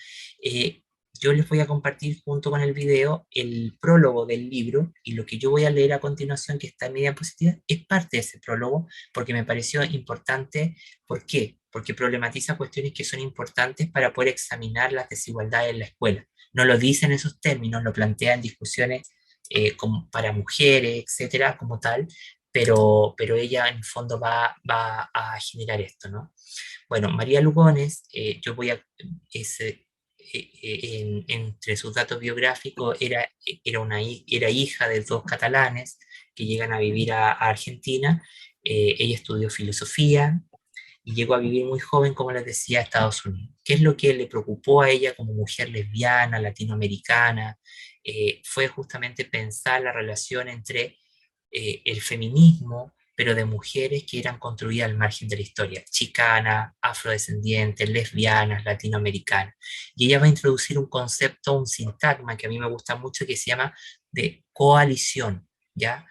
Yo les voy a compartir junto con el video el prólogo del libro, y lo que yo voy a leer a continuación, que está en mi diapositiva, es parte de ese prólogo, porque me pareció importante. ¿Por qué? Porque problematiza cuestiones que son importantes para poder examinar las desigualdades en la escuela. No lo dice en esos términos, lo plantea en discusiones como para mujeres, etcétera, como tal, pero ella en el fondo va a generar esto, ¿no? Bueno, María Lugones, yo voy a... entre sus datos biográficos era hija de dos catalanes que llegan a vivir a Argentina. Ella estudió filosofía y llegó a vivir muy joven, como les decía, a Estados Unidos. ¿Qué es lo que le preocupó a ella como mujer lesbiana, latinoamericana? Fue justamente pensar la relación entre el feminismo, pero de mujeres que eran construidas al margen de la historia, chicanas, afrodescendientes, lesbianas, latinoamericanas. Y ella va a introducir un concepto, un sintagma que a mí me gusta mucho, que se llama de coalición, ¿ya?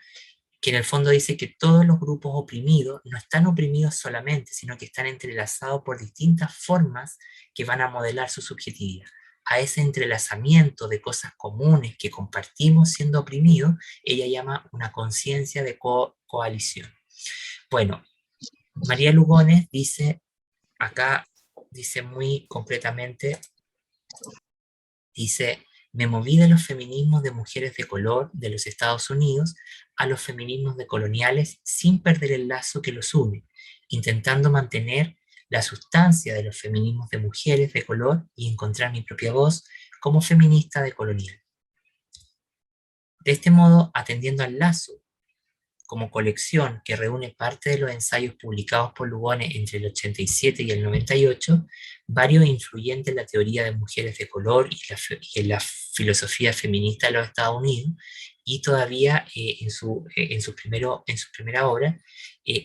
Que en el fondo dice que todos los grupos oprimidos no están oprimidos solamente, sino que están entrelazados por distintas formas que van a modelar su subjetividad. A ese entrelazamiento de cosas comunes que compartimos siendo oprimidos, ella llama una conciencia de coalición. Bueno, María Lugones dice, acá dice muy concretamente, dice: me moví de los feminismos de mujeres de color de los Estados Unidos a los feminismos decoloniales sin perder el lazo que los une, intentando mantener la sustancia de los feminismos de mujeres de color y encontrar mi propia voz como feminista decolonial. De este modo, atendiendo al lazo como colección que reúne parte de los ensayos publicados por Lugones entre el 87 y el 98, varios influyentes en la teoría de mujeres de color y en la filosofía feminista de los Estados Unidos, y todavía en su primera obra,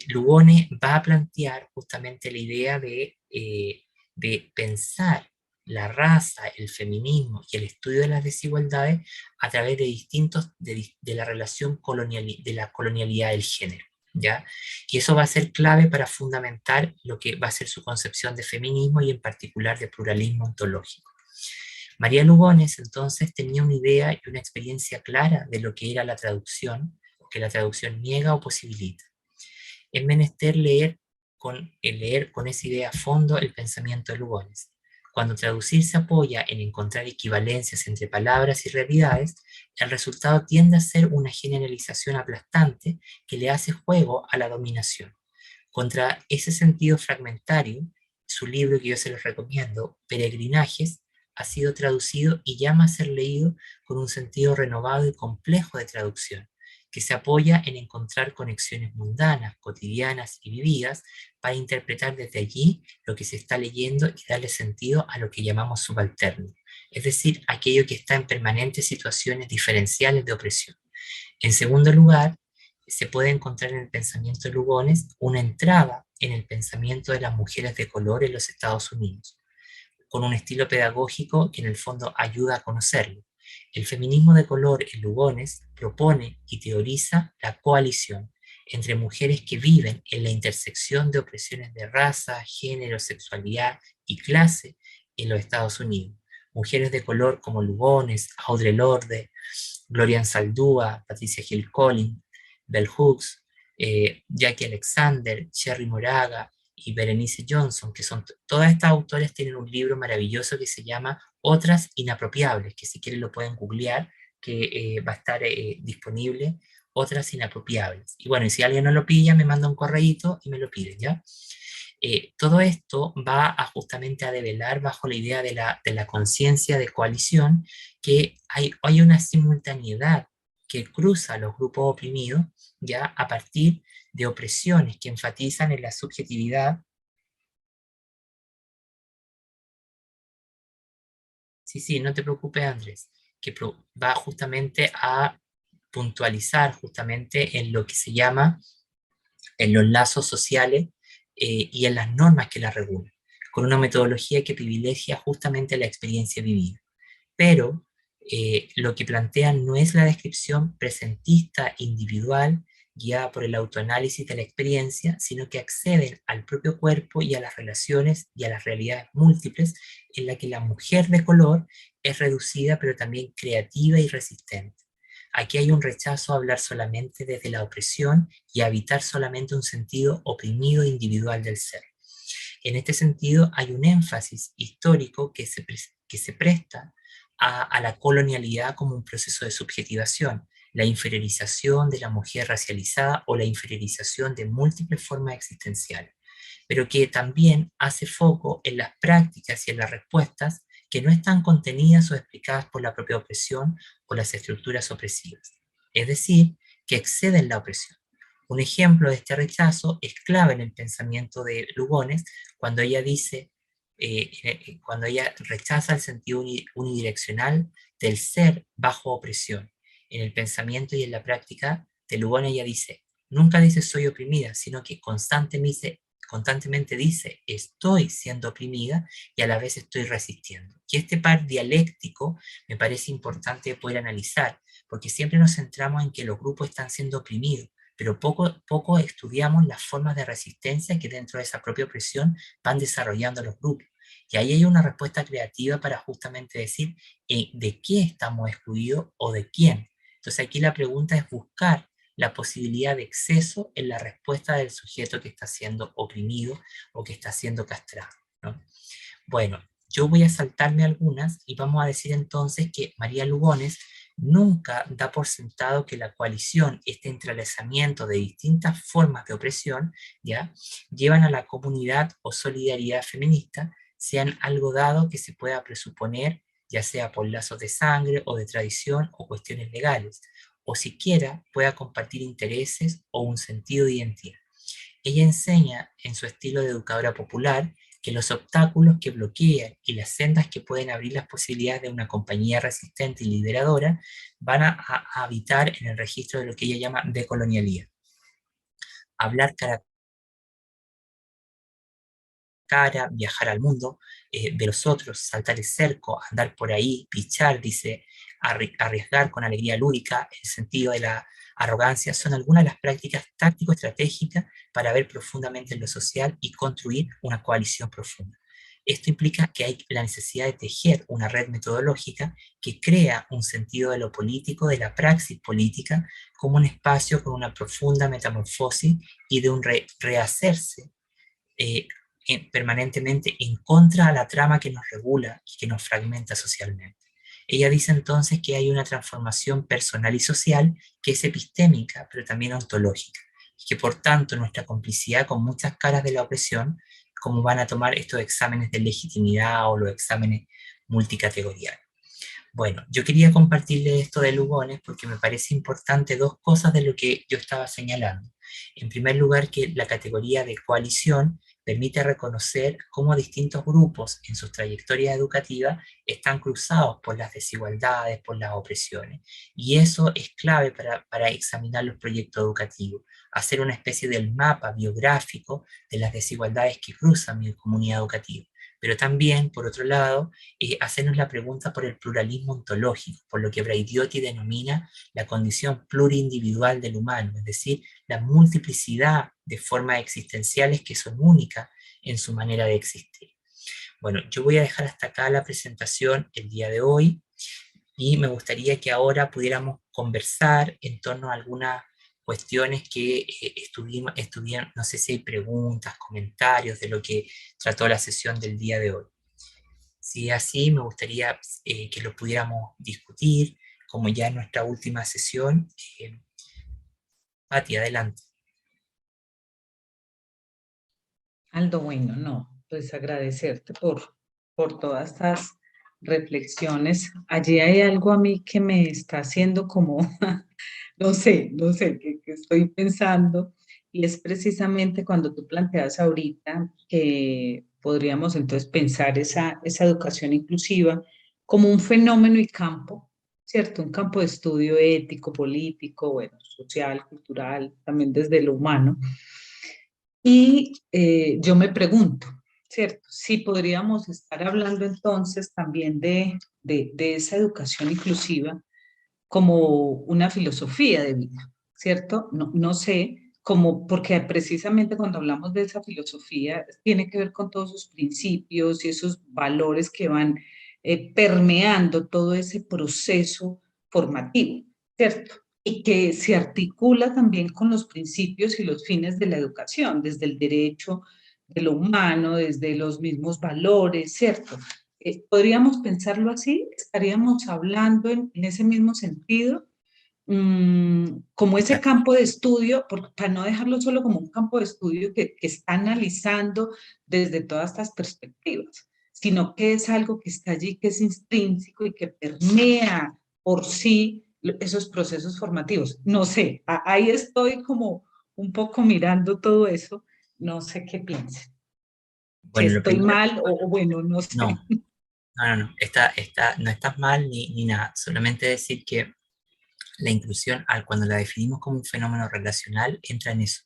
Lugones va a plantear justamente la idea de pensar la raza, el feminismo y el estudio de las desigualdades a través de la relación de la colonialidad del género, ¿ya? Y eso va a ser clave para fundamentar lo que va a ser su concepción de feminismo y en particular de pluralismo ontológico. María Lugones entonces tenía una idea y una experiencia clara de lo que era la traducción, que la traducción niega o posibilita. Es menester leer con esa idea a fondo el pensamiento de Lugones. Cuando traducir se apoya en encontrar equivalencias entre palabras y realidades, el resultado tiende a ser una generalización aplastante que le hace juego a la dominación. Contra ese sentido fragmentario su libro que yo se los recomiendo, Peregrinajes, ha sido traducido y llama a ser leído con un sentido renovado y complejo de traducción, que se apoya en encontrar conexiones mundanas, cotidianas y vividas para interpretar desde allí lo que se está leyendo y darle sentido a lo que llamamos subalterno, es decir, aquello que está en permanentes situaciones diferenciales de opresión. En segundo lugar, se puede encontrar en el pensamiento de Lugones una entrada en el pensamiento de las mujeres de color en los Estados Unidos, con un estilo pedagógico que en el fondo ayuda a conocerlo. El feminismo de color en Lugones propone y teoriza la coalición entre mujeres que viven en la intersección de opresiones de raza, género, sexualidad y clase en los Estados Unidos. Mujeres de color como Lugones, Audre Lorde, Gloria Anzaldúa, Patricia Hill Collins, Bell Hooks, Jackie Alexander, Cherry Moraga y Berenice Johnson, que son todas estas autoras, tienen un libro maravilloso que se llama Otras Inapropiables, que si quieren lo pueden googlear, que va a estar disponible, Otras Inapropiables. Y bueno, y si alguien no lo pilla, me manda un correíto y me lo pide, ¿ya? Todo esto va justamente a develar bajo la idea de la conciencia de coalición que hay una simultaneidad que cruza los grupos oprimidos ya a partir de opresiones que enfatizan en la subjetividad. Sí, no te preocupes, Andrés, que va justamente a puntualizar justamente en lo que se llama en los lazos sociales y en las normas que las regulan, con una metodología que privilegia justamente la experiencia vivida. Pero lo que plantean no es la descripción presentista individual guiada por el autoanálisis de la experiencia, sino que acceden al propio cuerpo y a las relaciones y a las realidades múltiples en la que la mujer de color es reducida pero también creativa y resistente. Aquí hay un rechazo a hablar solamente desde la opresión y a habitar solamente un sentido oprimido individual del ser. En este sentido, hay un énfasis histórico que se presta a la colonialidad como un proceso de subjetivación, la inferiorización de la mujer racializada o la inferiorización de múltiples formas existenciales, pero que también hace foco en las prácticas y en las respuestas que no están contenidas o explicadas por la propia opresión o las estructuras opresivas, es decir, que exceden la opresión. Un ejemplo de este rechazo es clave en el pensamiento de Lugones cuando ella dice, cuando ella rechaza el sentido unidireccional del ser bajo opresión. En el pensamiento y en la práctica de Lugones ella dice, nunca dice soy oprimida, sino que constantemente dice estoy siendo oprimida y a la vez estoy resistiendo. Y este par dialéctico me parece importante poder analizar, porque siempre nos centramos en que los grupos están siendo oprimidos, pero poco estudiamos las formas de resistencia que dentro de esa propia opresión van desarrollando los grupos. Y ahí hay una respuesta creativa para justamente decir de qué estamos excluidos o de quién. Entonces aquí la pregunta es buscar la posibilidad de exceso en la respuesta del sujeto que está siendo oprimido o que está siendo castrado, ¿no? Bueno, yo voy a saltarme algunas y vamos a decir entonces que María Lugones nunca da por sentado que la coalición, este entrelazamiento de distintas formas de opresión, ¿ya?, llevan a la comunidad o solidaridad feminista, sean algo dado que se pueda presuponer, ya sea por lazos de sangre o de tradición o cuestiones legales, o siquiera pueda compartir intereses o un sentido de identidad. Ella enseña en su estilo de educadora popular que los obstáculos que bloquean y las sendas que pueden abrir las posibilidades de una compañía resistente y lideradora van a habitar en el registro de lo que ella llama decolonialidad. Hablar cara a cara, viajar al mundo de los otros, saltar el cerco, andar por ahí, pichar, dice, arriesgar con alegría lúdica, el sentido de la arrogancia, son algunas de las prácticas táctico-estratégicas para ver profundamente en lo social y construir una coalición profunda. Esto implica que hay la necesidad de tejer una red metodológica que crea un sentido de lo político, de la praxis política, como un espacio con una profunda metamorfosis y de un rehacerse permanentemente en contra a la trama que nos regula y que nos fragmenta socialmente. Ella dice entonces que hay una transformación personal y social que es epistémica, pero también ontológica, y que por tanto nuestra complicidad con muchas caras de la opresión cómo van a tomar estos exámenes de legitimidad o los exámenes multicategoriales. Bueno, yo quería compartirles esto de Lugones porque me parece importante dos cosas de lo que yo estaba señalando. En primer lugar, que la categoría de coalición permite reconocer cómo distintos grupos en sus trayectorias educativas están cruzados por las desigualdades, por las opresiones. Y eso es clave para examinar los proyectos educativos, hacer una especie del mapa biográfico de las desigualdades que cruzan mi comunidad educativa. Pero también, por otro lado, hacernos la pregunta por el pluralismo ontológico, por lo que Braidiotti denomina la condición plurindividual del humano, es decir, la multiplicidad de formas existenciales que son únicas en su manera de existir. Bueno, yo voy a dejar hasta acá la presentación el día de hoy y me gustaría que ahora pudiéramos conversar en torno a algunas cuestiones que estuvieron, no sé si hay preguntas, comentarios de lo que trató la sesión del día de hoy. Si es así, me gustaría que lo pudiéramos discutir, como ya en nuestra última sesión. Pati, adelante. Aldo, bueno, no, pues agradecerte por todas estas reflexiones. Allí hay algo a mí que me está haciendo como, no sé, que estoy pensando, y es precisamente cuando tú planteas ahorita que podríamos entonces pensar esa educación inclusiva como un fenómeno y campo, ¿cierto? Un campo de estudio ético, político, bueno, social, cultural, también desde lo humano. Y yo me pregunto, ¿cierto? Si podríamos estar hablando entonces también de esa educación inclusiva como una filosofía de vida, ¿cierto? No sé, como porque precisamente cuando hablamos de esa filosofía tiene que ver con todos esos principios y esos valores que van permeando todo ese proceso formativo, ¿cierto? Y que se articula también con los principios y los fines de la educación, desde el derecho de lo humano, desde los mismos valores, ¿cierto? ¿Podríamos pensarlo así? ¿Estaríamos hablando en ese mismo sentido? Como ese campo de estudio, para no dejarlo solo como un campo de estudio que está analizando desde todas estas perspectivas, sino que es algo que está allí, que es intrínseco y que permea por sí esos procesos formativos. No sé, ahí estoy como un poco mirando todo eso, no sé qué piensen. Si Bueno, estoy mal o bueno, no sé. no, no estás mal ni nada, solamente decir que la inclusión, cuando la definimos como un fenómeno relacional, entra en eso,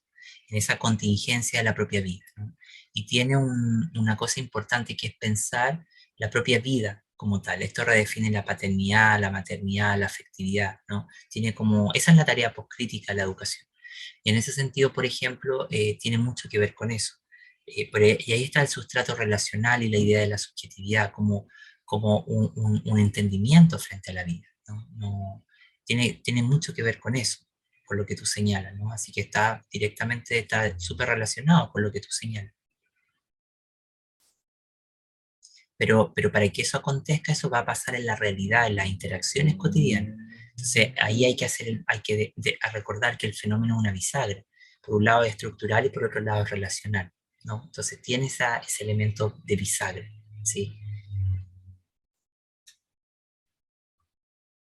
en esa contingencia de la propia vida, ¿no? Y tiene una cosa importante que es pensar la propia vida como tal. Esto redefine la paternidad, la maternidad, la afectividad, ¿no? Tiene como, esa es la tarea poscrítica de la educación. Y en ese sentido, por ejemplo, tiene mucho que ver con eso. Y ahí está el sustrato relacional y la idea de la subjetividad como un entendimiento frente a la vida, ¿no? Tiene mucho que ver con eso, con lo que tú señalas, ¿no? Así que está súper relacionado con lo que tú señalas. Pero para que eso acontezca, eso va a pasar en la realidad, en las interacciones cotidianas. Entonces, ahí hay que recordar que el fenómeno es una bisagra. Por un lado es estructural y por otro lado es relacional, ¿no? Entonces, tiene ese elemento de bisagra, ¿sí?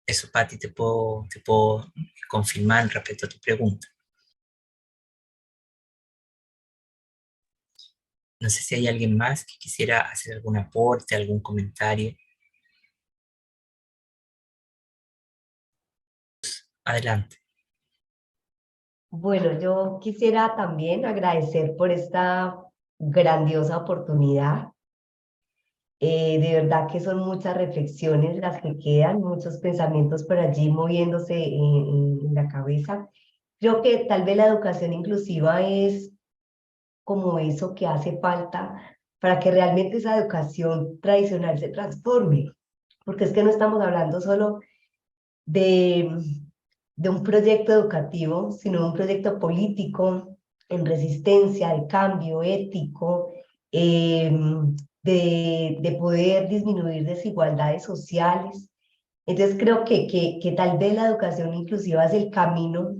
Eso, Pati, te puedo confirmar respecto a tu pregunta. No sé si hay alguien más que quisiera hacer algún aporte, algún comentario. Adelante. Bueno, yo quisiera también agradecer por esta grandiosa oportunidad. De verdad que son muchas reflexiones las que quedan, muchos pensamientos por allí moviéndose en la cabeza. Creo que tal vez la educación inclusiva es como eso que hace falta para que realmente esa educación tradicional se transforme, porque es que no estamos hablando solo de, de un proyecto educativo, sino de un proyecto político en resistencia, de cambio ético, de poder disminuir desigualdades sociales. Entonces creo que tal vez la educación inclusiva es el camino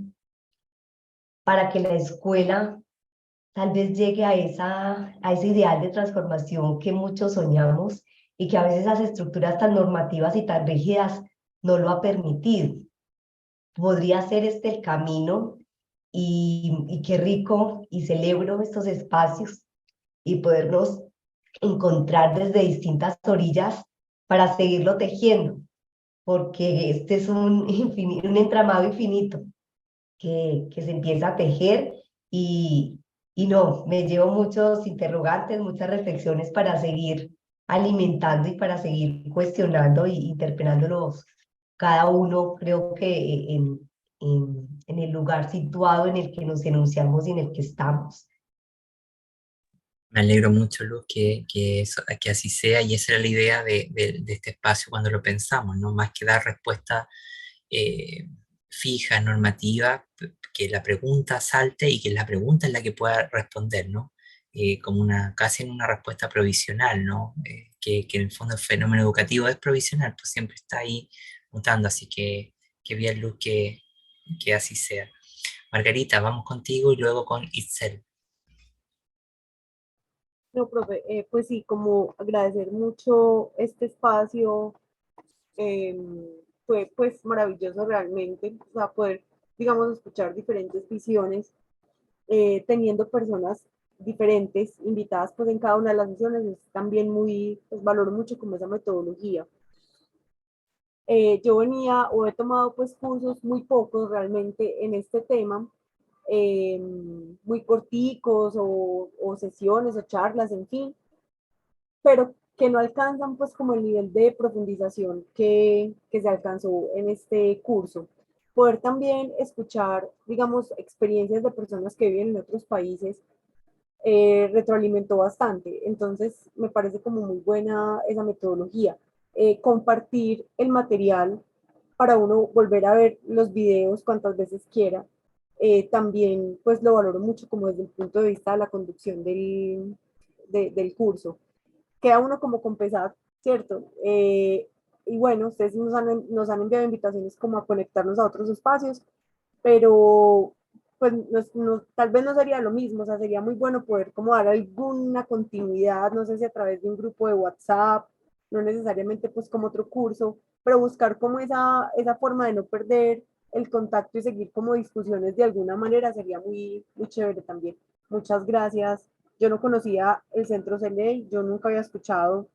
para que la escuela tal vez llegue a ese ideal de transformación que muchos soñamos y que a veces las estructuras tan normativas y tan rígidas no lo ha permitido. Podría ser este el camino y qué rico y celebro estos espacios y podernos encontrar desde distintas orillas para seguirlo tejiendo, porque este es un entramado infinito que se empieza a tejer y no, me llevo muchos interrogantes, muchas reflexiones para seguir alimentando y para seguir cuestionando y interpelándonos cada uno, creo que en el lugar situado en el que nos enunciamos y en el que estamos. Me alegro mucho, Luz, que así sea, y esa era la idea de este espacio cuando lo pensamos, ¿no? Más que dar respuesta eh, fija, normativa, que la pregunta salte y que la pregunta es la que pueda responder, ¿no? Como casi en una respuesta provisional, ¿no? Que en el fondo el fenómeno educativo es provisional, pues siempre está ahí mutando, así que bien, Luz, que así sea. Margarita, vamos contigo y luego con Itzel. No, profe, pues sí, como agradecer mucho este espacio, eh, fue pues maravilloso realmente, o sea, poder, digamos, escuchar diferentes visiones, teniendo personas diferentes invitadas pues en cada una de las sesiones, es también muy, pues valoro mucho como esa metodología. Yo venía o he tomado pues cursos muy pocos realmente en este tema, eh, muy corticos o sesiones o charlas, en fin, pero que no alcanzan pues como el nivel de profundización que se alcanzó en este curso. Poder también escuchar, digamos, experiencias de personas que viven en otros países retroalimentó bastante. Entonces, me parece como muy buena esa metodología. Compartir el material para uno volver a ver los videos cuantas veces quiera. También, pues lo valoro mucho como desde el punto de vista de la conducción del curso. Queda uno como con pesar, ¿cierto? Y bueno, ustedes nos han enviado invitaciones como a conectarnos a otros espacios, pero pues tal vez no sería lo mismo, o sea, sería muy bueno poder como dar alguna continuidad, no sé si a través de un grupo de WhatsApp, no necesariamente pues como otro curso, pero buscar como esa forma de no perder el contacto y seguir como discusiones de alguna manera sería muy, muy chévere también. Muchas gracias. Yo no conocía el centro CELEI, yo nunca había escuchado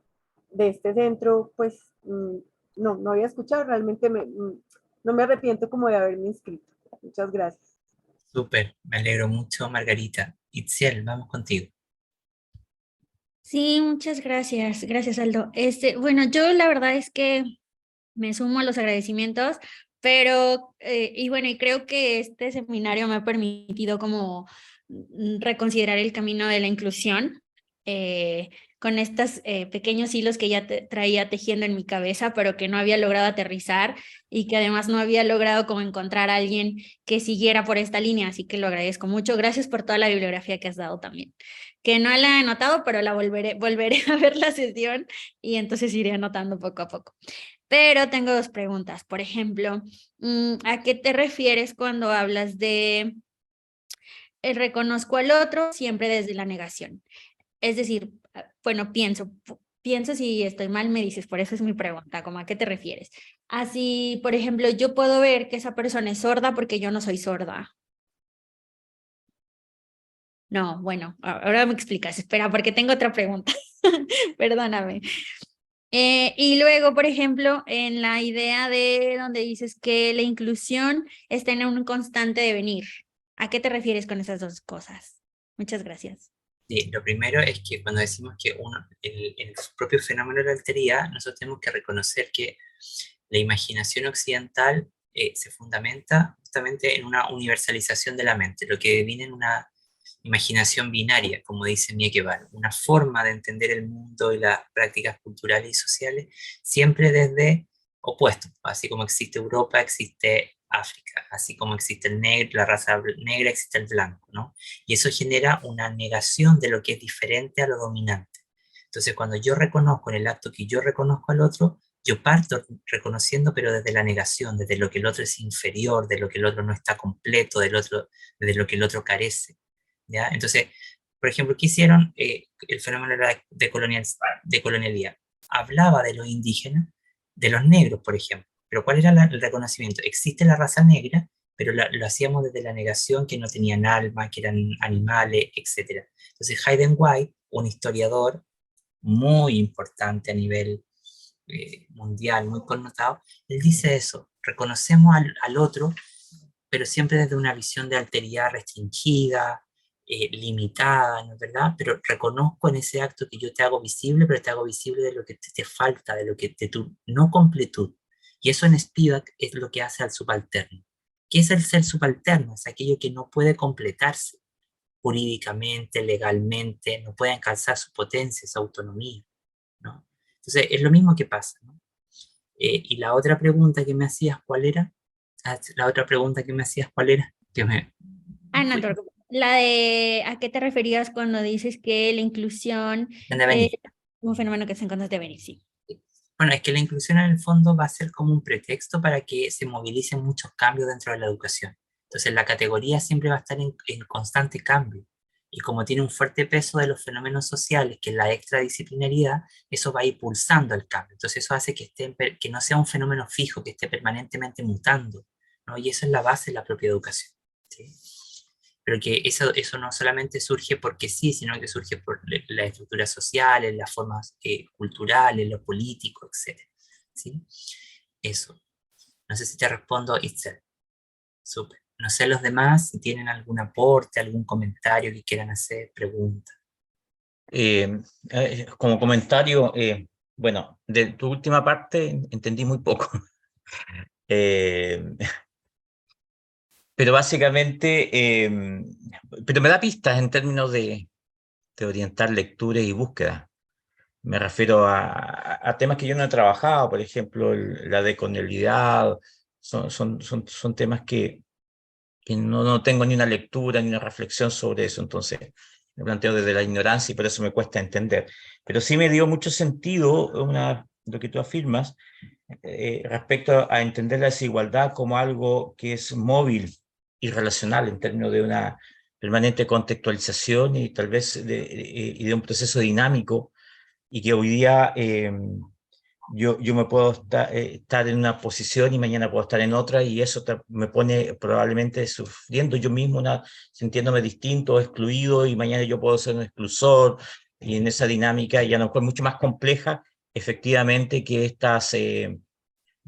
de este centro, pues no había escuchado, realmente no me arrepiento como de haberme inscrito. Muchas gracias. Súper, me alegro mucho, Margarita. Itziel, vamos contigo. Sí, muchas gracias. Gracias, Aldo. Bueno, yo la verdad es que me sumo a los agradecimientos, pero, y bueno, y creo que este seminario me ha permitido como reconsiderar el camino de la inclusión, con estos pequeños hilos que ya traía tejiendo en mi cabeza, pero que no había logrado aterrizar y que además no había logrado como encontrar a alguien que siguiera por esta línea, así que lo agradezco mucho. Gracias por toda la bibliografía que has dado también, que no la he anotado, pero la volveré a ver la sesión y entonces iré anotando poco a poco. Pero tengo dos preguntas. Por ejemplo, ¿a qué te refieres cuando hablas de reconozco al otro siempre desde la negación? Es decir, bueno, pienso si estoy mal, me dices, por eso es mi pregunta, ¿cómo a qué te refieres? Así, por ejemplo, yo puedo ver que esa persona es sorda porque yo no soy sorda. No, bueno, ahora me explicas, espera, porque tengo otra pregunta. Perdóname. Y luego, por ejemplo, en la idea de donde dices que la inclusión está en un constante devenir. ¿A qué te refieres con esas dos cosas? Muchas gracias. Sí, lo primero es que cuando decimos que el propio fenómeno de la alteridad, nosotros tenemos que reconocer que la imaginación occidental se fundamenta justamente en una universalización de la mente, lo que viene en una imaginación binaria, como dice Miekeval, una forma de entender el mundo y las prácticas culturales y sociales siempre desde opuestos, así como existe Europa, existe África, así como existe el negro, la raza negra, existe el blanco, ¿no? Y eso genera una negación de lo que es diferente a lo dominante. Entonces, cuando yo reconozco en el acto que yo reconozco al otro, yo parto reconociendo, pero desde la negación, desde lo que el otro es inferior, de lo que el otro no está completo, del otro, desde lo que el otro carece. ¿ya? Entonces, por ejemplo, ¿qué hicieron? El fenómeno de colonialidad. Hablaba de los indígenas, de los negros, por ejemplo. Pero ¿cuál era el reconocimiento? Existe la raza negra, pero lo hacíamos desde la negación que no tenían alma, que eran animales, etc. Entonces, Hayden White, un historiador muy importante a nivel mundial, muy connotado, él dice eso, reconocemos al otro, pero siempre desde una visión de alteridad restringida, limitada, ¿no es verdad? Pero reconozco en ese acto que yo te hago visible, pero te hago visible de lo que te falta, de lo que de tu no completud. Y eso en Spivak es lo que hace al subalterno. ¿Qué es el ser subalterno? Es aquello que no puede completarse jurídicamente, legalmente, no puede alcanzar su potencia, su autonomía, ¿no? Entonces, es lo mismo que pasa, ¿no? Y la otra pregunta que me hacías, ¿cuál era? La otra pregunta que me hacías, ¿cuál era? Que me... No te preocupes. La de ¿a qué te referías cuando dices que la inclusión es un fenómeno que se encuentra de venir? Sí. Bueno, es que la inclusión en el fondo va a ser como un pretexto para que se movilicen muchos cambios dentro de la educación. Entonces la categoría siempre va a estar en constante cambio. Y como tiene un fuerte peso de los fenómenos sociales, que es la extradisciplinariedad, eso va impulsando el cambio. Entonces eso hace que no sea un fenómeno fijo, que esté permanentemente mutando, ¿no? Y eso es la base de la propia educación, ¿sí? Pero que eso no solamente surge porque sí, sino que surge por las estructuras sociales, las formas culturales, lo político, etc. ¿Sí? Eso. No sé si te respondo, Itzel. Súper. No sé los demás si tienen algún aporte, algún comentario que quieran hacer, pregunta. Como comentario, bueno, de tu última parte entendí muy poco. Pero básicamente, pero me da pistas en términos de orientar lectura y búsqueda. Me refiero a temas que yo no he trabajado, por ejemplo, la decolonialidad, son temas que no tengo ni una lectura ni una reflexión sobre eso, entonces me planteo desde la ignorancia y por eso me cuesta entender. Pero sí me dio mucho sentido lo que tú afirmas respecto a entender la desigualdad como algo que es móvil y relacional en términos de una permanente contextualización y tal vez y de un proceso dinámico, y que hoy día yo me puedo estar en una posición y mañana puedo estar en otra, y eso me pone probablemente sufriendo yo mismo, sintiéndome distinto, excluido, y mañana yo puedo ser un exclusor, y en esa dinámica, y a lo mejor mucho más compleja, efectivamente, que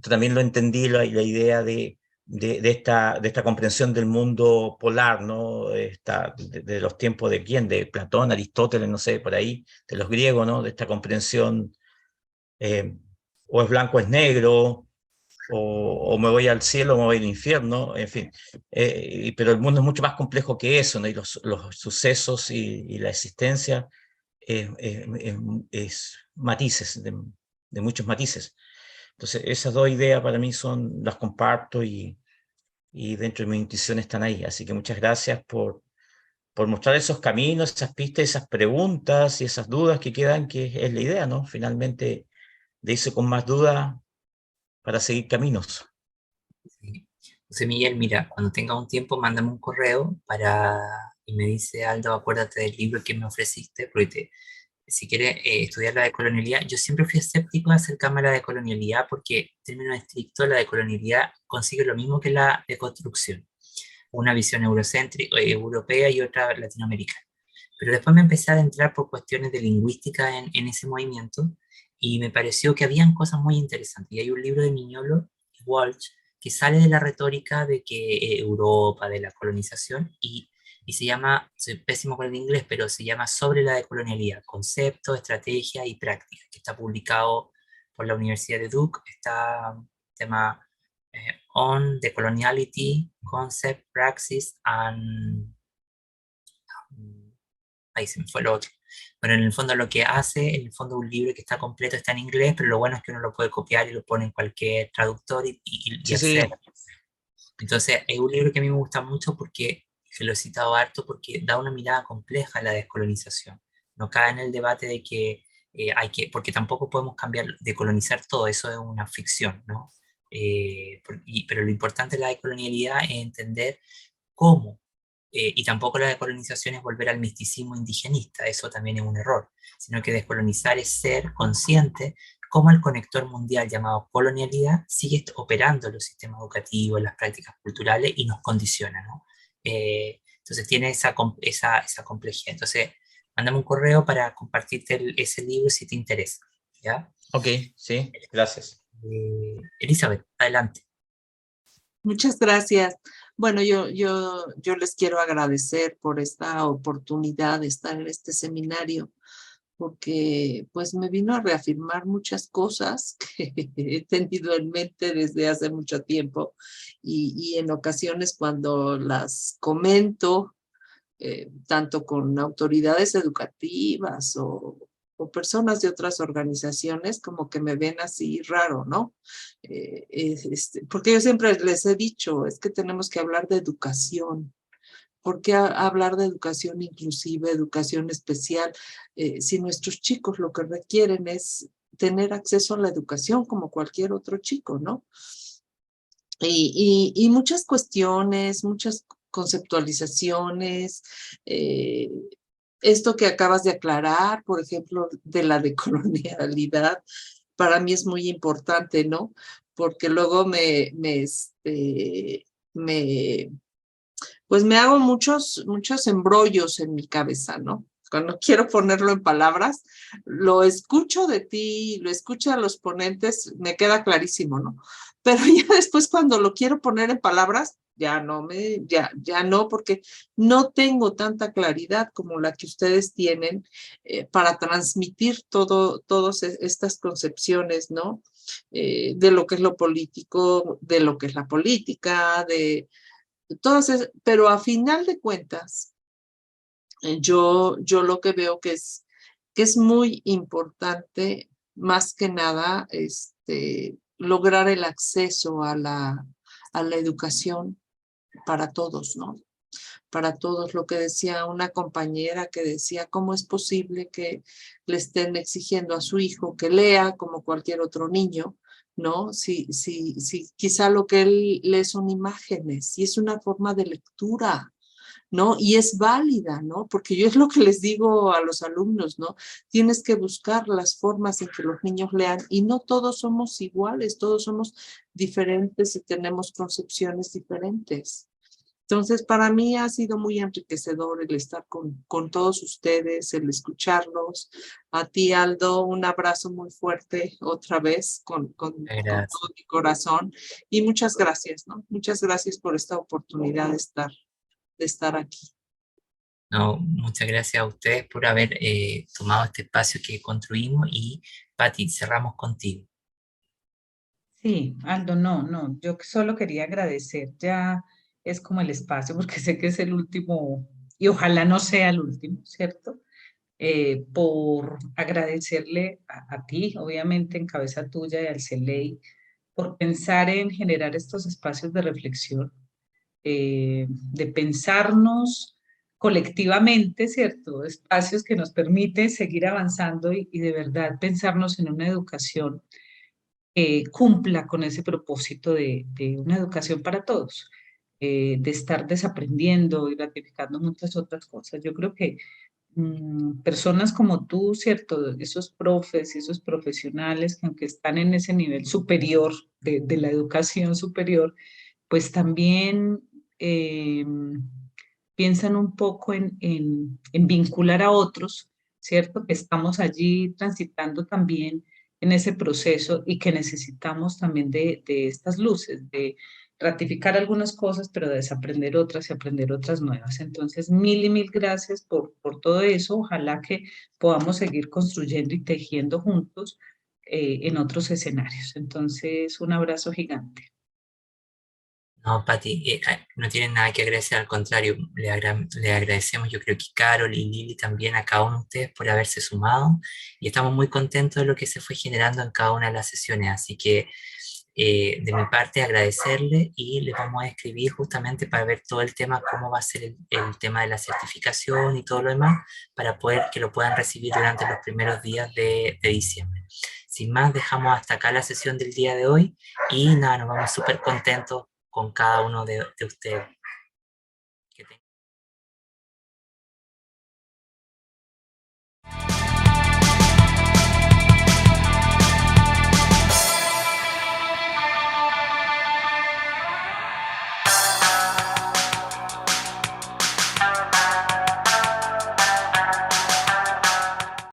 también lo entendí, la idea de esta comprensión del mundo polar, ¿no? De los tiempos de quién, de Platón, Aristóteles, no sé, por ahí, de los griegos, ¿no? De esta comprensión, o es blanco, es negro, o me voy al cielo o me voy al infierno, en fin. Pero el mundo es mucho más complejo que eso, ¿no? Y los sucesos y la existencia es matices, de muchos matices. Entonces, esas dos ideas para mí las comparto, y dentro de mi intuición están ahí. Así que muchas gracias por mostrar esos caminos, esas pistas, esas preguntas y esas dudas que quedan, que es la idea, ¿no? Finalmente, de irse con más dudas para seguir caminos. Sí. José Miguel, mira, cuando tenga un tiempo, mándame un correo y me dice, Aldo, acuérdate del libro que me ofreciste, porque si quieres estudiar la decolonialidad, yo siempre fui escéptico de acercarme a la decolonialidad porque, en términos estrictos, la decolonialidad consigue lo mismo que la deconstrucción, una visión eurocéntrica, europea y otra latinoamericana. Pero después me empecé a adentrar por cuestiones de lingüística en ese movimiento y me pareció que habían cosas muy interesantes. Y hay un libro de Mignolo y Walsh que sale de la retórica de que Europa, de la colonización, y se llama, soy pésimo con el inglés, pero se llama Sobre la decolonialidad, concepto, estrategia y práctica, que está publicado por la Universidad de Duke, está tema On Decoloniality, Concept, Praxis and... ahí se me fue lo otro. Pero en el fondo lo que hace, en el fondo un libro que está completo, está en inglés, pero lo bueno es que uno lo puede copiar y lo pone en cualquier traductor y hacer. Entonces es un libro que a mí me gusta mucho porque, que lo he citado harto, porque da una mirada compleja a la descolonización. No cae en el debate de que porque tampoco podemos cambiar, decolonizar todo, eso es una ficción, ¿no? Pero lo importante de la decolonialidad es entender cómo Y tampoco la decolonización es volver al misticismo indigenista, eso también es un error, sino que descolonizar es ser consciente cómo el conector mundial llamado colonialidad sigue operando en los sistemas educativos, en las prácticas culturales y nos condiciona, ¿no? Entonces tiene esa complejidad. Entonces, mándame un correo para compartirte ese libro si te interesa, ¿ya? Ok, sí, gracias. Elizabeth, adelante. Muchas gracias. Bueno, yo les quiero agradecer por esta oportunidad de estar en este seminario, porque pues me vino a reafirmar muchas cosas que he tenido en mente desde hace mucho tiempo y en ocasiones cuando las comento, tanto con autoridades educativas o personas de otras organizaciones, como que me ven así raro, ¿no? Porque yo siempre les he dicho, es que tenemos que hablar de educación. ¿Por qué hablar de educación inclusiva, educación especial, si nuestros chicos lo que requieren es tener acceso a la educación como cualquier otro chico, ¿no? Y muchas cuestiones, muchas conceptualizaciones, esto que acabas de aclarar, por ejemplo, de la decolonialidad, para mí es muy importante, ¿no? Porque luego pues me hago muchos embrollos en mi cabeza, ¿no? Cuando quiero ponerlo en palabras, lo escucho de ti, lo escucho a los ponentes, me queda clarísimo, ¿no? Pero ya después cuando lo quiero poner en palabras, ya no, porque no tengo tanta claridad como la que ustedes tienen para transmitir todas estas concepciones, ¿no? De lo que es lo político, de lo que es la política, pero a final de cuentas, yo lo que veo que es muy importante, más que nada, lograr el acceso a la educación para todos, ¿no? Para todos, lo que decía una compañera que decía, ¿cómo es posible que le estén exigiendo a su hijo que lea como cualquier otro niño? ¿No? Si quizá lo que él lee son imágenes y es una forma de lectura, ¿no? Y es válida, ¿no? Porque yo es lo que les digo a los alumnos, ¿no? Tienes que buscar las formas en que los niños lean y no todos somos iguales, todos somos diferentes y tenemos concepciones diferentes. Entonces, para mí ha sido muy enriquecedor el estar con todos ustedes, el escucharlos. A ti, Aldo, un abrazo muy fuerte otra vez con todo mi corazón. Y muchas gracias, ¿no? Muchas gracias por esta oportunidad de estar aquí. No, muchas gracias a ustedes por haber tomado este espacio que construimos y, Pati, cerramos contigo. Sí, Aldo, no, yo solo quería agradecer, ya es como el espacio, porque sé que es el último, y ojalá no sea el último, ¿cierto? Por agradecerle a ti, obviamente en cabeza tuya y al CELEI, por pensar en generar estos espacios de reflexión, de pensarnos colectivamente, ¿cierto? Espacios que nos permiten seguir avanzando y de verdad pensarnos en una educación cumpla con ese propósito de una educación para todos, de estar desaprendiendo y ratificando muchas otras cosas. Yo creo que personas como tú, ¿cierto? Esos profes, esos profesionales que aunque están en ese nivel superior de la educación superior, pues también piensan un poco en vincular a otros, ¿cierto? Que estamos allí transitando también en ese proceso y que necesitamos también de estas luces, de ratificar algunas cosas, pero de desaprender otras y aprender otras nuevas. Entonces, mil y mil gracias por todo eso. Ojalá que podamos seguir construyendo y tejiendo juntos en otros escenarios. Entonces, un abrazo gigante. No, Pati, no tienen nada que agradecer, al contrario, le agradecemos, yo creo que Carol y Lili también a cada uno de ustedes por haberse sumado y estamos muy contentos de lo que se fue generando en cada una de las sesiones, así que de mi parte agradecerle y les vamos a escribir justamente para ver todo el tema, cómo va a ser el tema de la certificación y todo lo demás, para poder que lo puedan recibir durante los primeros días de diciembre. Sin más, dejamos hasta acá la sesión del día de hoy y nada, nos vamos súper contentos con cada uno de ustedes.